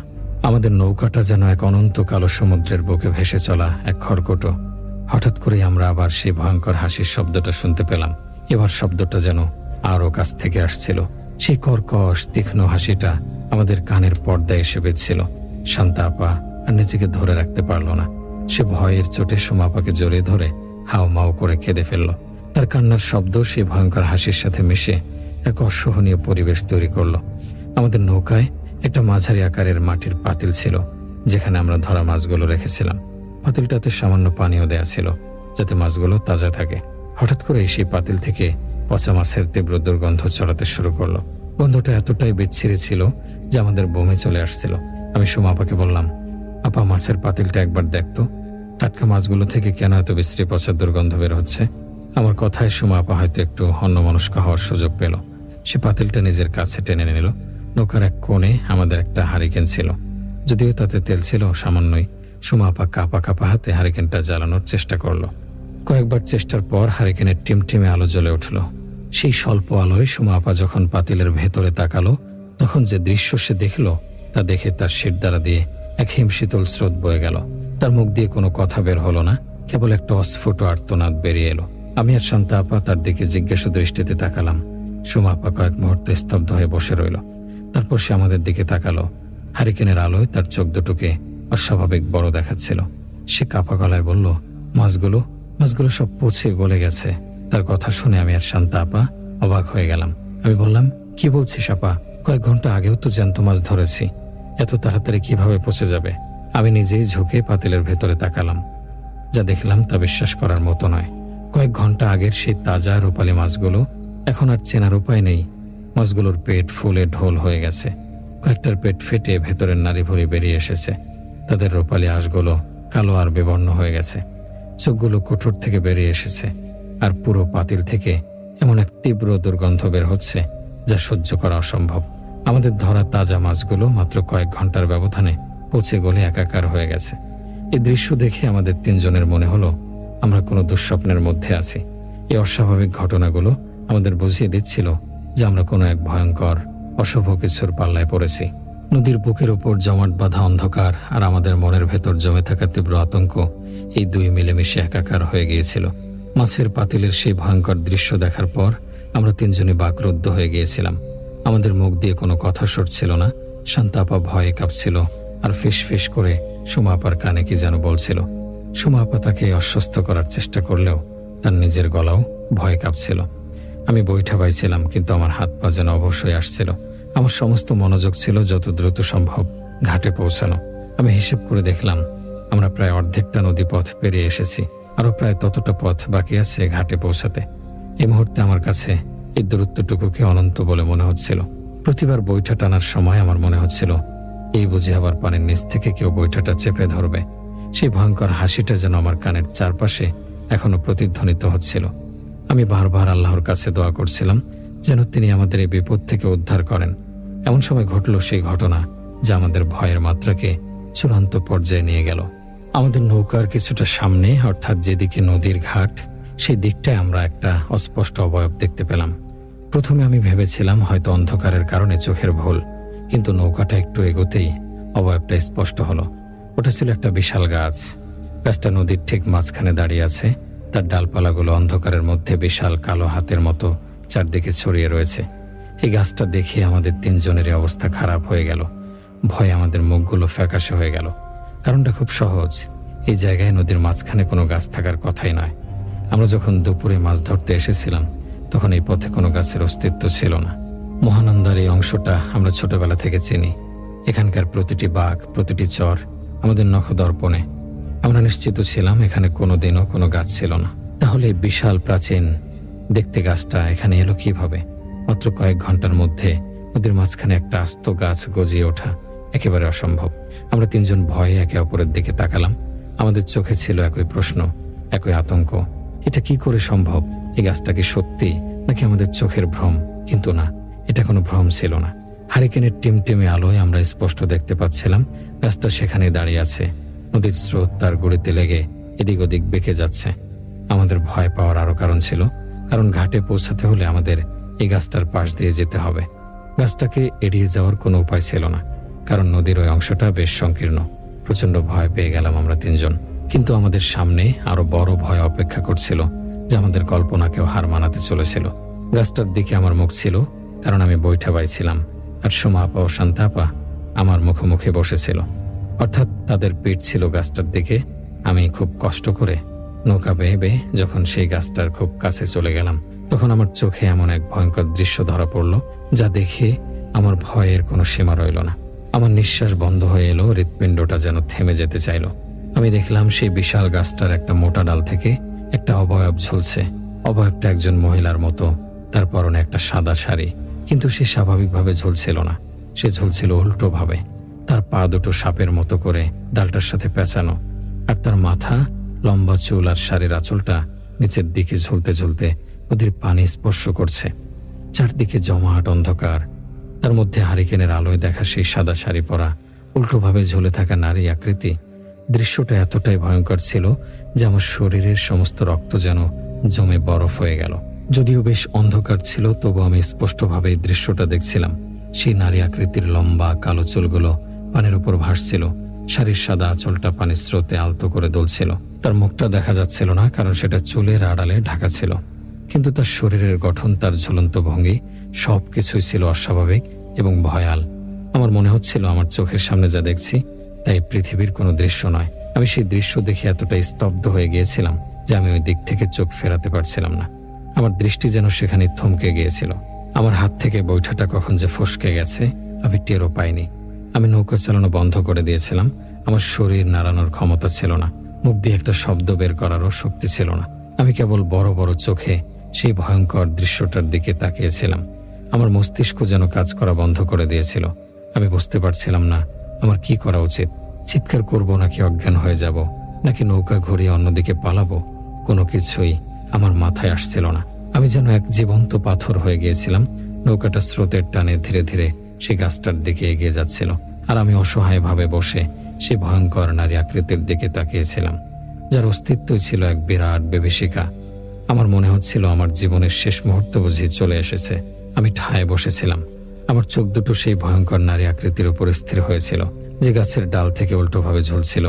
আমাদের নৌকাটা যেন এক অনন্ত কালো সমুদ্রের বুকে ভেসে চলা এক খড়কুটো। হঠাৎ করেই আমরা আবার সেই ভয়ঙ্কর হাসির শব্দটা শুনতে পেলাম। এবার শব্দটা যেন আরো কাছ থেকে আসছিল। সেই কর্কশ তীক্ষ্ণ হাসিটা আমাদের কানের পর্দায় এসে বেঁধছিল। শান্তা আপা আর নিজেকে ধরে রাখতে পারল না। সে ভয়ের চোটে সুমা আপাকে জড়িয়ে ধরে হাও মাও করে কেঁদে ফেলল। তার কান্নার শব্দ সেই ভয়ঙ্কর হাসির সাথে মিশে এক অসহনীয় পরিবেশ তৈরি করল। আমাদের নৌকায় একটা মাঝারি আকারের মাটির পাতিল ছিল, যেখানে আমরা ধরা মাছগুলো রেখেছিলাম। পাতিলটাতে সামান্য পানিও দেয়া ছিল, যাতে মাছগুলো তাজা থাকে। হঠাৎ করে সেই পাতিল থেকে পচা মাছের তীব্র দুর্গন্ধ ছড়াতে শুরু করলো। গন্ধটা এতটাই বিচ্ছিরি ছিল যে আমাদের বমি চলে আসছিল। আমি সুমা আপাকে বললাম, আপা, মাছের পাতিলটা একবার দেখতো, টাটকা মাছগুলো থেকে কেন এত বিশ্রী পচা দুর্গন্ধ বের হচ্ছে। আমার কথায় সুমা আপা হয়তো একটু অন্যমনস্ক হওয়ার সুযোগ পেল। সে পাতিলটা নিজের কাছে টেনে নিল। নৌকার এক কোণে আমাদের একটা হারিকেন ছিল, যদিও তাতে তেল ছিল সামান্যই। সুমা আপা কাঁপা কাঁপা হাতে হারিকেনটা জ্বালানোর চেষ্টা করলো। কয়েকবার চেষ্টার পর হারিকেনের টিমটিমে আলো জ্বলে উঠল। সেই স্বল্প আলোয় সুমা আপা যখন পাতিলের ভেতরে তাকালো, তখন যে দৃশ্য সে দেখল তা দেখে তার শিরদাঁড়া দিয়ে এক হিমশীতল স্রোত বয়ে গেল। তার মুখ দিয়ে কোনো কথা বের হলো না, কেবল একটা অস্ফুট আর্তনাদ বেরিয়ে এলো। আমি আর শান্তা আপা তার দিকে জিজ্ঞাসা দৃষ্টিতে তাকালাম। সুমা আপা কয়েক মুহূর্ত স্তব্ধ হয়ে বসে রইল। তারপর সে আমাদের দিকে তাকালো। হারিকেনের আলোয় তার চোখ দুটোকে অস্বাভাবিক বড় দেখাচ্ছিল। সে কাঁপা গলায় বলল, মাছগুলো সব পচে গলে গেছে। তার কথা শুনে আমি আর শান্তা আপা অবাক হয়ে গেলাম। আমি বললাম, কি বলছিস আপা? কয়েক ঘন্টা আগেও তো জ্যান্ত মাছ ধরেছি, এত তাড়াতাড়ি কিভাবে পচে যাবে? আমি নিজেই ঝুঁকে পাতিলের ভেতরে তাকালাম। যা দেখলাম তা বিশ্বাস করার মতো নয়। কয়েক ঘন্টা আগের সেই তাজা রূপালী মাছগুলো এখন আর চেনার উপায় নেই। মাছগুলোর পেট ফুলে ঢোল হয়ে গেছে, কয়েকটার পেট ফেটে ভেতরের নাড়িভুঁড়ি বেরিয়ে এসেছে। তাদের রূপালী আঁশগুলো কালো আর বিবর্ণ হয়ে গেছে, চোখগুলো কুঠুর থেকে বেরিয়ে এসেছে, আর পুরো পাতিল থেকে এমন এক তীব্র দুর্গন্ধ বের হচ্ছে যা সহ্য করা অসম্ভব। আমাদের ধরা তাজা মাছগুলো মাত্র কয়েক ঘন্টার ব্যবধানে পচে গলে একাকার হয়ে গেছে। এই দৃশ্য দেখে আমাদের তিনজনের মনে হলো আমরা কোনো দুঃস্বপ্নের মধ্যে আছি। এই অস্বাভাবিক ঘটনাগুলো আমাদের বুঝিয়ে দিচ্ছিল যে আমরা কোনো এক ভয়ঙ্কর অশুভ কিছুর পাল্লায় পড়েছি। নদীর বুকের উপর জমাট বাঁধা অন্ধকার আর আমাদের মনের ভেতর জমে থাকা তীব্র আতঙ্ক, এই দুই মিলেমিশে একাকার হয়ে গিয়েছিল। মাছের পাতিলের সেই ভয়ঙ্কর দৃশ্য দেখার পর আমরা তিনজনই বাকরুদ্ধ হয়ে গিয়েছিলাম। আমাদের মুখ দিয়ে কোনো কথা সরছিল না। শান্তা আপা ভয়ে কাঁপছিল আর ফিস ফিস করে সুমা আপার কানে কি যেন বলছিল। সুমা আপা তাকে অস্বস্ত করার চেষ্টা করলেও তার নিজের গলাও ভয় কাঁপছিল। আমি বৈঠা পাইছিলাম, কিন্তু আমার হাত পা যেন অবশ্যই আসছিল। আমার সমস্ত মনোযোগ ছিল যত দ্রুত সম্ভব ঘাটে পৌঁছানো। আমি হিসেব করে দেখলাম আমরা প্রায় অর্ধেকটা নদী পথ পেরিয়ে এসেছি, আরো প্রায় ততটা পথ বাকি আছে ঘাটে পৌঁছাতে। এই মুহূর্তে আমার কাছে এই দূরত্বটুকুকে অনন্ত বলে মনে হচ্ছিল। প্রতিবার বৈঠা টানার সময় আমার মনে হচ্ছিল এই বুঝি আবার পানির নিচ থেকে কেউ বৈঠাটা চেপে ধরবে। সেই ভয়ঙ্কর হাসিটা যেন আমার কানের চারপাশে এখনো প্রতিধ্বনিত হচ্ছিল। আমি বারবার আল্লাহর কাছে দোয়া করছিলাম যেন তিনি আমাদের এই বিপদ থেকে উদ্ধার করেন। এমন সময় ঘটল সেই ঘটনা যা আমাদের ভয়ের মাত্রাকে চূড়ান্ত পর্যায়ে নিয়ে গেল। আমাদের নৌকার কিছুটা সামনে, অর্থাৎ যেদিকে নদীর ঘাট, সেই দিকটায় আমরা একটা অস্পষ্ট অবয়ব দেখতে পেলাম। প্রথমে আমি ভেবেছিলাম হয়তো অন্ধকারের কারণে চোখের ভুল, কিন্তু নৌকাটা একটু এগোতেই অবয়বটা স্পষ্ট হলো। ওটা ছিল একটা বিশাল গাছ। গাছটা নদীর ঠিক মাঝখানে দাঁড়িয়ে আছে। তার ডালপালাগুলো অন্ধকারের মধ্যে বিশাল কালো হাতের মতো চারদিকে ছড়িয়ে রয়েছে। এই গাছটা দেখে আমাদের তিনজনেরই অবস্থা খারাপ হয়ে গেল। ভয়ে আমাদের মুখগুলো ফ্যাকাশে হয়ে গেল। কারণটা খুব সহজ, এই জায়গায় নদীর মাঝখানে কোনো গাছ থাকার কথাই নয়। আমরা যখন দুপুরে মাছ ধরতে এসেছিলাম তখন এই পথে কোনো গাছের অস্তিত্ব ছিল না। মহানন্দার এই অংশটা আমরা ছোটবেলা থেকে চিনি। এখানকার প্রতিটি বাঁক, প্রতিটি চর আমাদের নখদর্পণে। আমরা নিশ্চিত ছিলাম এখানে কোনোদিনও কোনো গাছ ছিল না। তাহলে এই বিশাল প্রাচীন দেখতে গাছটা এখানে এলো কিভাবে? মাত্র কয়েক ঘন্টার মধ্যে নদীর মাঝখানে একটা আস্ত গাছ গজিয়ে ওঠা একেবারে অসম্ভব। আমরা তিনজন ভয়ে একে অপরের দিকে তাকালাম। আমাদের চোখে ছিল একই প্রশ্ন, একই আতঙ্ক। এটা কি করে সম্ভব? এই গাছটা কি সত্যি নাকি আমাদের চোখের ভ্রম? কিন্তু না, এটা কোনো ভ্রম ছিল না। হারিকেনের টিমটিমে আলোয় আমরা স্পষ্ট দেখতে পাচ্ছিলাম গাছটা সেখানে দাঁড়িয়ে আছে। নদীর স্রোত তার গুড়িতে লেগে এদিক ওদিক বেঁকে যাচ্ছে। আমাদের ভয় পাওয়ার আরো কারণ ছিল, কারণ ঘাটে পৌঁছাতে হলে আমাদের এই গাছটার পাশ দিয়ে যেতে হবে। গাছটাকে এড়িয়ে যাওয়ার কোনো উপায় ছিল না, কারণ নদীর ওই অংশটা বেশ সংকীর্ণ। প্রচন্ড ভয় পেয়ে গেলাম আমরা তিনজন। কিন্তু আমাদের সামনে আরো বড় ভয় অপেক্ষা করছিল, যা আমাদের কল্পনাকেও হার মানাতে চলেছিল। গাছটার দিকে আমার মুখ ছিল, কারণ আমি বৈঠা বাইছিলাম, আর সোমা আপা ও শান্তা আপা আমার মুখোমুখি বসেছিল, অর্থাৎ তাদের পিঠ ছিল গাছটার দিকে। আমি খুব কষ্ট করে নৌকা বেয়ে বেয়ে যখন সেই গাছটার খুব কাছে চলে গেলাম, তখন আমার চোখে এমন এক ভয়ঙ্কর দৃশ্য ধরা পড়ল, যা দেখে আমার ভয়ের কোনো সীমা রইল না। আমার নিঃশ্বাস বন্ধ হয়ে এলো, হৃৎপিণ্ডটা যেন থেমে যেতে চাইল। আমি দেখলাম সেই বিশাল গাছটার একটা মোটা ডাল থেকে একটা অবয়ব ঝুলছে। অবয়বটা একজন মহিলার মতো, তার পরনে একটা সাদা শাড়ি, কিন্তু সে স্বাভাবিকভাবে ঝুলছিল না, সে ঝুলছিল উল্টোভাবে। তার পা দুটো সাপের মতো করে ডালটার সাথে পেঁচানো, আর তার মাথা, লম্বা চুল আর শাড়ির আঁচলটা নিচের দিকে ঝুলতে ঝুলতে নদীর পানি স্পর্শ করছে। চারদিকে জমাট অন্ধকার, তার মধ্যে হারিকেনের আলোয় দেখা সেই সাদা শাড়ি পরা উল্টোভাবে ঝুলে থাকা নারী আকৃতি। দৃশ্যটা এতটাই ভয়ঙ্কর ছিল যে আমার শরীরের সমস্ত রক্ত যেন জমে বরফ হয়ে গেল। যদিও বেশ অন্ধকার ছিল, তবু আমি স্পষ্টভাবে এই দৃশ্যটা দেখছিলাম। সেই নারী আকৃতির লম্বা কালো চুলগুলো পানির উপর ভাসছিল, শাড়ির সাদা আঁচলটা পানির স্রোতে আলতো করে দুলছিল। তার মুখটা দেখা যাচ্ছিল না, কারণ সেটা চুলের আড়ালে ঢাকা ছিল, কিন্তু তার শরীরের গঠন, তার ঝুলন্ত ভঙ্গি, সবকিছুই ছিল অস্বাভাবিক এবং ভয়াল। আমার মনে হচ্ছিল আমার চোখের সামনে যা দেখছি তাই পৃথিবীর কোনো দৃশ্য নয়। আমি সেই দৃশ্য দেখে এতটাই স্তব্ধ হয়ে গিয়েছিলাম যে আমি ওই দিক থেকে চোখ ফেরাতে পারছিলাম না। আমার দৃষ্টি যেন সেখানে থমকে গিয়েছিল। আমার হাত থেকে বৈঠাটা কখন যে ফসকে গেছে আমি টেরও পাইনি। আমি নৌকা চালানো বন্ধ করে দিয়েছিলাম। আমার শরীর নাড়ানোর ক্ষমতা ছিল না, মুখ দিয়ে একটা শব্দ বের করারও শক্তি ছিল না। আমি কেবল বড় বড় চোখে সেই ভয়ঙ্কর দৃশ্যটার দিকে তাকিয়েছিলাম। আমার মস্তিষ্ক যেন কাজ করা বন্ধ করে দিয়েছিল। আমি বুঝতে পারছিলাম না আমার কি করা উচিত। চিৎকার করব নাকি অজ্ঞান হয়ে যাব, নাকি নৌকা ঘুরিয়ে অন্যদিকে পালাবো, কোনো কিছুই আমার মাথায় আসছিল না। আমি যেন এক জীবন্ত পাথর হয়ে গিয়েছিলাম। নৌকাটা স্রোতের টানে ধীরে ধীরে সেই গাছটার দিকে এগিয়ে যাচ্ছিল, আর আমি অসহায়ভাবে বসে সেই ভয়ঙ্কর নারী আকৃতির দিকে তাকিয়েছিলাম, যার অস্তিত্বই ছিল এক বিরাট বিভীষিকা। আমার মনে হচ্ছিল আমার জীবনের শেষ মুহূর্ত বুঝি চলে এসেছে। আমি ঠায় বসেছিলাম, আমার চোখ দুটো সেই ভয়ঙ্কর নারী আকৃতির উপর স্থির হয়েছিল, যে গাছের ডাল থেকে উল্টোভাবে ঝুলছিল।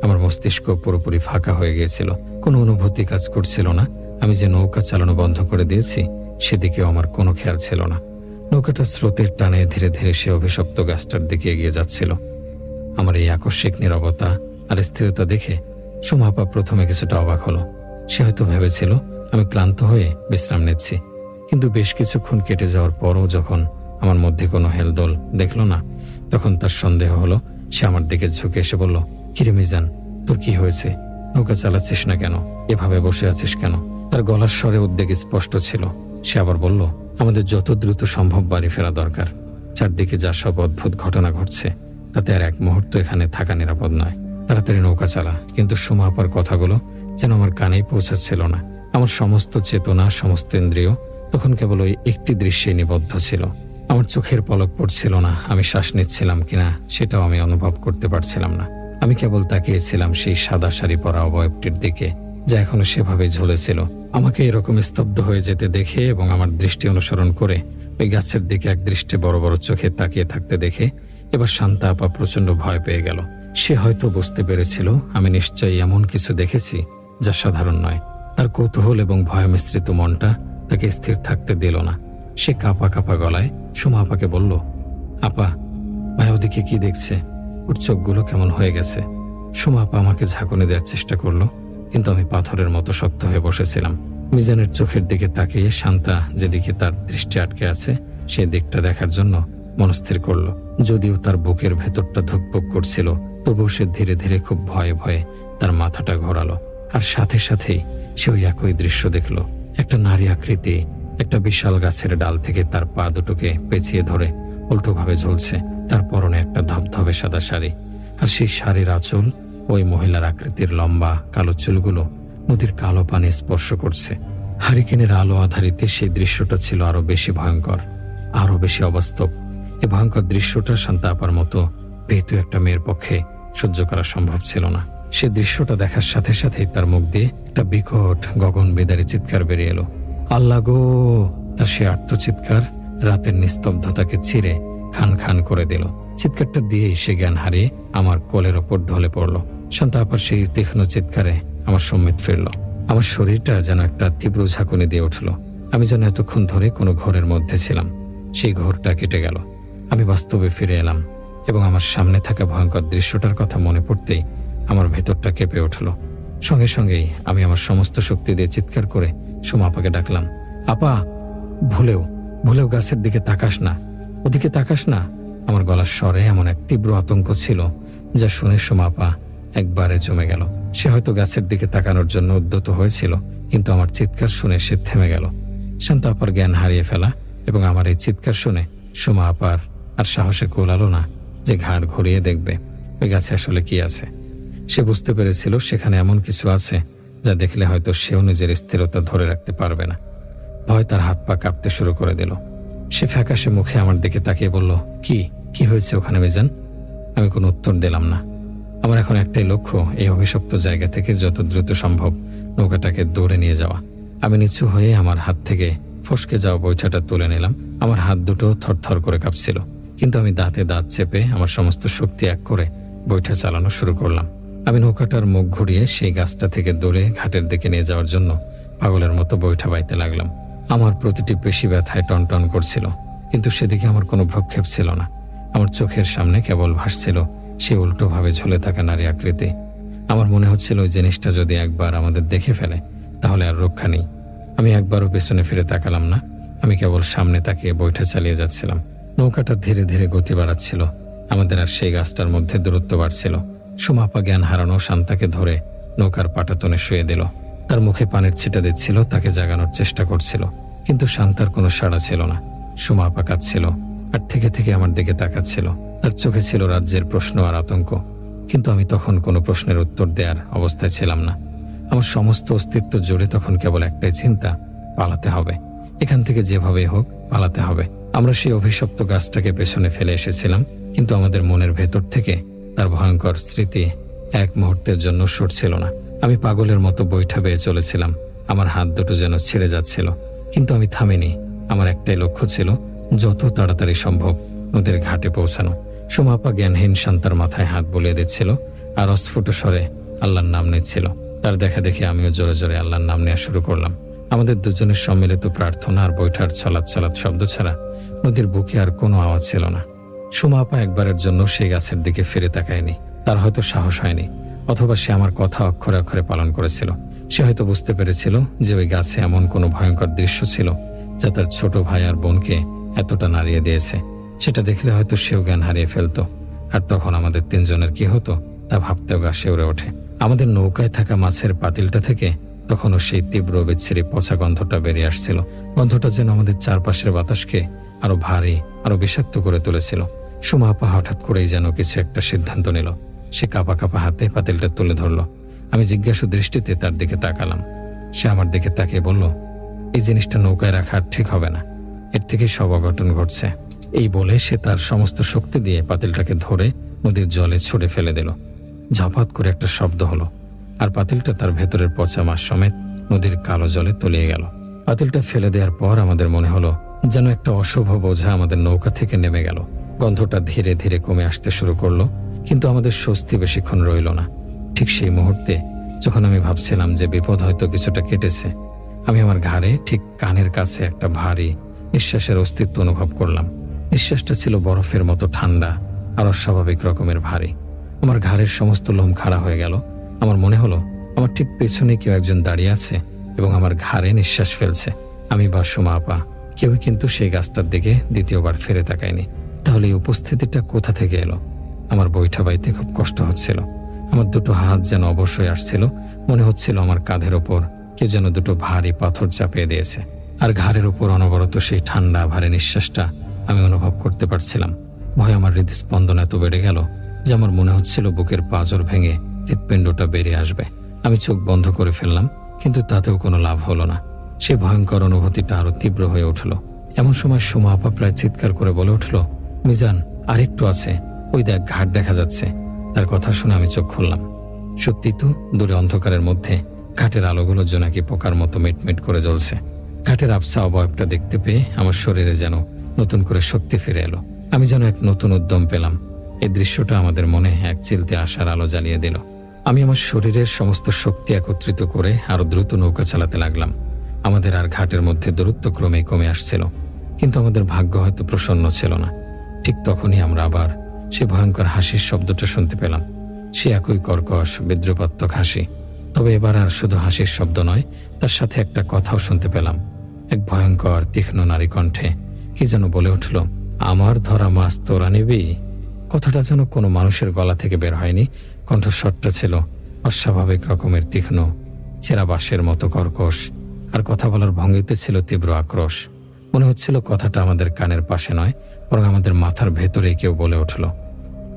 আমার মস্তিষ্ক পুরোপুরি ফাঁকা হয়ে গিয়েছিল, কোনো অনুভূতি কাজ করছিল না। আমি যে নৌকা চালানো বন্ধ করে দিয়েছি সেদিকেও আমার কোনো খেয়াল ছিল না। নৌকাটা স্রোতের টানে ধীরে ধীরে সে অভিশপ্ত গাছটার দিকে এগিয়ে যাচ্ছিল। আমার এই আকস্মিক নীরবতা আর স্থিরতা দেখে সুমা আপা প্রথমে কিছুটা অবাক হলো। সে হয়তো ভেবেছিল আমি ক্লান্ত হয়ে বিশ্রাম নিচ্ছি, কিন্তু বেশ কিছুক্ষণ কেটে যাওয়ার পরও যখন আমার মধ্যে কোনো হেলদোল দেখল না, তখন তার সন্দেহ হলো। সে আমার দিকে ঝুঁকে এসে বলল, কিরে মিজান, তোর কি হয়েছে? নৌকা চালাচ্ছিস না কেন? এভাবে বসে আছিস কেন? তার গলার স্বরে উদ্বেগ স্পষ্ট ছিল। সে আবার বলল, আমাদের যত দ্রুত সম্ভব বাড়ি ফেরা দরকার। চারদিকে যা সব অদ্ভুত ঘটনা ঘটছে, তাতে আর এক মুহূর্ত এখানে থাকা নিরাপদ নয়। তাড়াতাড়ি নৌকা চালা। কিন্তু সুমা আপার কথাগুলো যেন আমার কানেই পৌঁছাচ্ছিল না। আমার সমস্ত চেতনা, সমস্ত ইন্দ্রিয় তখন কেবল ওই একটি দৃশ্যে নিবদ্ধ ছিল। আমার চোখের পলক পড়ছিল না। আমি শ্বাস নিচ্ছিলাম কিনা সেটাও আমি অনুভব করতে পারছিলাম না। আমি কেবল তাকিয়েছিলাম সেই সাদা শাড়ি পরা অবয়বটির দিকে, যা এখনো সেভাবে ঝুলেছিল। আমাকে এরকম স্তব্ধ হয়ে যেতে দেখে এবং আমার দৃষ্টি অনুসরণ করে ওই গাছের দিকে এক দৃষ্টে বড় বড় চোখে তাকিয়ে থাকতে দেখে এবার শান্তা আপা প্রচন্ড ভয় পেয়ে গেল। সে হয়তো বুঝতে পেরেছিল আমি নিশ্চয়ই এমন কিছু দেখেছি যা সাধারণ নয়। তার কৌতূহল এবং ভয় মিশ্রিত মনটা তাকে স্থির থাকতে দিল না। সে কাঁপা কাঁপা গলায় সুমা আপাকে বলল, আপা, ভাই ওদিকে কি দেখছে? ওর চোখগুলো কেমন হয়ে গেছে। সুমা আপা আমাকে ঝাঁকুনি দেওয়ার চেষ্টা করলো, কিন্তু আমি পাথরের মতো শক্ত হয়ে বসেছিলাম। মিজানের চোখের দিকে তাকিয়ে শান্তা যেদিকে তার দৃষ্টি আটকে আছে সেই দিকটা দেখার জন্য মনস্থির করল। যদিও তার বুকের ভেতরটা ধুকপুক করছিল, তবুও সে ধীরে ধীরে খুব ভয়ে ভয়ে তার মাথাটা ঘোরালো। আর সাথে সাথেই সে ওই একই দৃশ্য দেখল। একটা নারী আকৃতি একটা বিশাল গাছের ডাল থেকে তার পা দুটোকে পেঁচিয়ে ধরে উল্টোভাবে ঝুলছে। তার পরনে একটা ধবধবে সাদা শাড়ি, আর সেই শাড়ির আঁচল ওই মহিলার আকৃতির লম্বা কালো চুলগুলো নদীর কালো পানি স্পর্শ করছে। হারিকেনের আলো আধারিতে সেই দৃশ্যটা ছিল আরো বেশি ভয়ঙ্কর, আরো বেশি অবাস্তব। এই ভয়ঙ্কর দৃশ্যটা শান্তা আপার মতো ভীতু একটা মেয়ের পক্ষে সহ্য করা সম্ভব ছিল না। সে দৃশ্যটা দেখার সাথে সাথেই তার মুখ দিয়ে একটা বিকট গগন বিদারী চিৎকার বেরিয়ে এলো। আল্লাহ গো! তার সে আর্তচিৎকার রাতের নিস্তব্ধতাকে ছিঁড়ে খান খান করে দিল। চিৎকারটা দিয়েই সে জ্ঞান হারিয়ে আমার কোলের ওপর ঢলে পড়ল। শান্তা আপার সেই তীক্ষ্ণ চিৎকারে আমার সম্মিত ফিরল। আমার শরীরটা যেন একটা তীব্র ঝাঁকুনি দিয়ে উঠল। আমি যেন এতক্ষণ ধরে কোনো ঘোরের মধ্যে ছিলাম। সেই ঘোরটা কেটে গেল। আমি বাস্তবে ফিরে এলাম এবং আমার সামনে থাকা ভয়ঙ্কর দৃশ্যটার কথা মনে পড়তেই আমার ভেতরটা কেঁপে উঠল। সঙ্গে সঙ্গেই আমি আমার সমস্ত শক্তি দিয়ে চিৎকার করে সুমা আপাকে ডাকলাম, আপা, ভুলেও ভুলেও গাছের দিকে তাকাস না, ওদিকে তাকাস না। আমার গলার স্বরে এমন এক তীব্র আতঙ্ক ছিল যা শুনে সুমা আপা একবারে জমে গেল। সে হয়তো গাছের দিকে তাকানোর জন্য উদ্যত হয়েছিল, কিন্তু আমার চিৎকার শুনে সে থেমে গেল। শান্তা আপার জ্ঞান হারিয়ে ফেলা এবং আমার এই চিৎকার শুনে সুমা আপার আর সাহসে কোলালো না যে ঘাড় ঘুরিয়ে দেখবে ওই গাছে আসলে কি আছে। সে বুঝতে পেরেছিল সেখানে এমন কিছু আছে যা দেখলে হয়তো সেও নিজের স্থিরতা ধরে রাখতে পারবে না। ভয় তার হাত পা কাঁপতে শুরু করে দিল। সে ফ্যাকাশে মুখে আমার দিকে তাকিয়ে বলল, কি হয়েছে ওখানে মিজান? আমি কোনো উত্তর দিলাম না। আমার এখন একটাই লক্ষ্য, এই অভিশপ্ত জায়গা থেকে যত দ্রুত সম্ভব নৌকাটাকে দৌড়ে নিয়ে যাওয়া। আমি নিচু হয়ে আমার হাত থেকে ফসকে যাওয়া বৈঠাটা তুলে নিলাম। আমার হাত দুটো থরথর করে কাঁপছিল, কিন্তু আমি দাঁতে দাঁত চেপে আমার সমস্ত শক্তি এক করে বৈঠা চালানো শুরু করলাম। আমি নৌকাটার মুখ ঘুরিয়ে সেই গাছটা থেকে দৌড়ে ঘাটের দিকে নিয়ে যাওয়ার জন্য পাগলের মতো বৈঠা বাইতে লাগলাম। আমার প্রতিটি পেশি ব্যথায় টনটন করছিল, কিন্তু সেদিকে আমার কোনো ভ্রক্ষেপ ছিল না। আমার চোখের সামনে কেবল ভাসছিল সে উল্টোভাবে ঝুলে থাকা নারী আকৃতি। আমার মনে হচ্ছিল ওই জিনিসটা যদি একবার আমাদের দেখে ফেলে তাহলে আর রক্ষা নেই। আমি একবারও পেছনে ফিরে তাকালাম না। আমি কেবল সামনে তাকিয়ে বৈঠা চালিয়ে যাচ্ছিলাম। নৌকাটা ধীরে ধীরে গতি বাড়াচ্ছিল। আমাদের আর সেই গাছটার মধ্যে দূরত্ব বাড়ছিল। সুমা আপা জ্ঞান হারানো শান্তাকে ধরে নৌকার পাটাতনে শুয়ে দিল। তার মুখে পানির ছিটা দিচ্ছিল, তাকে জাগানোর চেষ্টা করছিল, কিন্তু শান্তার কোনো সাড়া ছিল না। সুমা আপা কাঁদছিল আর থেকে থেকে আমার দিকে তাকাচ্ছিল। তার চোখে ছিল রাজ্যের প্রশ্ন আর আতঙ্ক, কিন্তু আমি তখন কোনো প্রশ্নের উত্তর দেওয়ার অবস্থায় ছিলাম না। আমার সমস্ত অস্তিত্ব জুড়ে তখন কেবল একটাই চিন্তা, পালাতে হবে, এখান থেকে যেভাবেই হোক পালাতে হবে। আমরা সেই অভিশপ্ত গাছটাকে পেছনে ফেলে এসেছিলাম, কিন্তু আমাদের মনের ভেতর থেকে তার ভয়ঙ্কর স্মৃতি এক মুহূর্তের জন্য সরছিল না। আমি পাগলের মতো বৈঠা বেয়ে চলেছিলাম। আমার হাত দুটো যেন ছিঁড়ে যাচ্ছিল, কিন্তু আমি থামিনি। আমার একটাই লক্ষ্য ছিল যত তাড়াতাড়ি সম্ভব নদীর ঘাটে পৌঁছানো। সুমা আপা জ্ঞানহীন শান্তার মাথায় হাত বুলিয়ে দিচ্ছিল আর অস্ফুট স্বরে আল্লাহর নাম নিচ্ছিল। তার দেখা দেখে আমিও জোরে জোরে আল্লাহর নাম নেওয়া শুরু করলাম। আমাদের দুজনের সম্মিলিত প্রার্থনা আর বৈঠার ছলাৎ ছলাৎ শব্দ ছাড়া নদীর বুকে আর কোনো আওয়াজ ছিল না। সুমা আপা একবারের জন্য সেই গাছের দিকে ফিরে তাকায়নি। তার হয়তো সাহস হয়নি, অথবা সে আমার কথা অক্ষরে অক্ষরে পালন করেছিল। সে হয়তো বুঝতে পেরেছিল যে ওই গাছে এমন কোনো ভয়ঙ্কর দৃশ্য ছিল যা তার ছোট ভাই আর বোনকে এতটা নাড়িয়ে দিয়েছে। সেটা দেখলে হয়তো সেও জ্ঞান হারিয়ে ফেলতো। আর তখন আমাদের তিনজনের কি হতো তা ভাবতেও গা শিউরে ওঠে। আমাদের নৌকায় থাকা মাছের পাতিলটা থেকে তখনও সেই তীব্র বিচ্ছিরি পচা গন্ধটা বেরিয়ে আসছিল। গন্ধটা যেন আমাদের চারপাশের বাতাসকে আরো ভারী, আরো বিষাক্ত করে তুলেছিল। সুমা আপা হঠাৎ করেই যেন কিছু একটা সিদ্ধান্ত নিল। সে কাঁপা কাঁপা হাতে পাতিলটা তুলে ধরল। আমি জিজ্ঞাসু দৃষ্টিতে তার দিকে তাকালাম। সে আমার দিকে তাকিয়ে বলল, এই জিনিসটা নৌকায় রাখা ঠিক হবে না, এর থেকে সব অঘটন ঘটছে। এই বলে সে তার সমস্ত শক্তি দিয়ে পাতিলটাকে ধরে নদীর জলে ছুঁড়ে ফেলে দিল। ঝপাত করে একটা শব্দ হলো, আর পাতিলটা তার ভেতরের পচা মাছ সমেত নদীর কালো জলে তলিয়ে গেল। পাতিলটা ফেলে দেওয়ার পর আমাদের মনে হলো যেন একটা অশুভ বোঝা আমাদের নৌকা থেকে নেমে গেল। গন্ধটা ধীরে ধীরে কমে আসতে শুরু করলো, কিন্তু আমাদের স্বস্তি বেশিক্ষণ রইল না। ঠিক সেই মুহূর্তে যখন আমি ভাবছিলাম যে বিপদ হয়তো কিছুটা কেটেছে, আমি আমার ঘাড়ে ঠিক কানের কাছে একটা ভারী নিঃশ্বাসের অস্তিত্ব অনুভব করলাম। নিঃশ্বাসটা ছিল বরফের মতো ঠান্ডা আর অস্বাভাবিক রকমের ভারী। আমার ঘাড়ের সমস্ত লোম খাড়া হয়ে গেল। আমার মনে হলো আমার ঠিক পেছনে কেউ একজন দাঁড়িয়ে আছে এবং আমার ঘাড়ে নিঃশ্বাস ফেলছে। আমি বা সুমা আপা কেউই কিন্তু সেই গাছটার দিকে দ্বিতীয়বার ফিরে তাকায়নি। তাহলে এই উপস্থিতিটা কোথা থেকে এলো? আমার বৈঠা বাইতে খুব কষ্ট হচ্ছিল। আমার দুটো হাত যেন অবশ্যই আসছিল। মনে হচ্ছিল আমার কাঁধের ওপর কেউ যেন দুটো ভারী পাথর চাপিয়ে দিয়েছে, আর ঘাড়ের ওপর অনবরত সেই ঠান্ডা ভারী নিঃশ্বাসটা আমি অনুভব করতে পারছিলাম। ভয় আমার হৃদস্পন্দন এত বেড়ে গেল যে আমার মনে হচ্ছিল বুকের পাঁজর ভেঙে হৃৎপিণ্ডটা বেরিয়ে আসবে। আমি চোখ বন্ধ করে ফেললাম, কিন্তু তাতেও কোনো লাভ হলো না। সেই ভয়ঙ্কর অনুভূতিটা আরো তীব্র হয়ে উঠল। এমন সময় সুমা আপা প্রায় চিৎকার করে বলে উঠল, মিজান, আরেকটু আছে, ওই দেখ ঘাট দেখা যাচ্ছে। তার কথা শুনে আমি চোখ খুললাম। সত্যি তো, দূরে অন্ধকারের মধ্যে ঘাটের আলোগুলো জোনাকি পোকার মতো মিটমিট করে জ্বলছে। ঘাটের আবছা অবয়বটা দেখতে পেয়ে আমার শরীরে যেন নতুন করে শক্তি ফিরে এলো। আমি যেন এক নতুন উদ্যম পেলাম। এই দৃশ্যটা আমাদের মনে এক চিলতে আশার আলো জ্বালিয়ে দিল। আমি আমার শরীরের সমস্ত শক্তি একত্রিত করে আরো দ্রুত নৌকা চালাতে লাগলাম। আমাদের আর ঘাটের মধ্যে দূরত্ব ক্রমেই কমে আসছিল, কিন্তু আমাদের ভাগ্য হয়তো প্রসন্ন ছিল না। ঠিক তখনই আমরা আবার সে ভয়ঙ্কর হাসির শব্দটা শুনতে পেলাম। সে একই কর্কশ বিদ্রুপাত্মক হাসি, তবে এবার আর শুধু হাসির শব্দ নয়, তার সাথে একটা কথাও শুনতে পেলাম। এক ভয়ঙ্কর তীক্ষ্ণ নারী কণ্ঠে কি যেন বলে উঠল, আমার ধরা মাছ তোরা নিবি। কথাটা যেন কোনো মানুষের গলা থেকে বের হয়নি। কণ্ঠস্বরটা ছিল অস্বাভাবিক রকমের তীক্ষ্ণ, ছেঁড়া বাঁশের মতো কর্কশ, আর কথা বলার ভঙ্গিতে ছিল তীব্র আক্রোশ। মনে হচ্ছিল কথাটা আমাদের কানের পাশে নয়, বরং আমাদের মাথার ভেতরে কেউ বলে উঠল।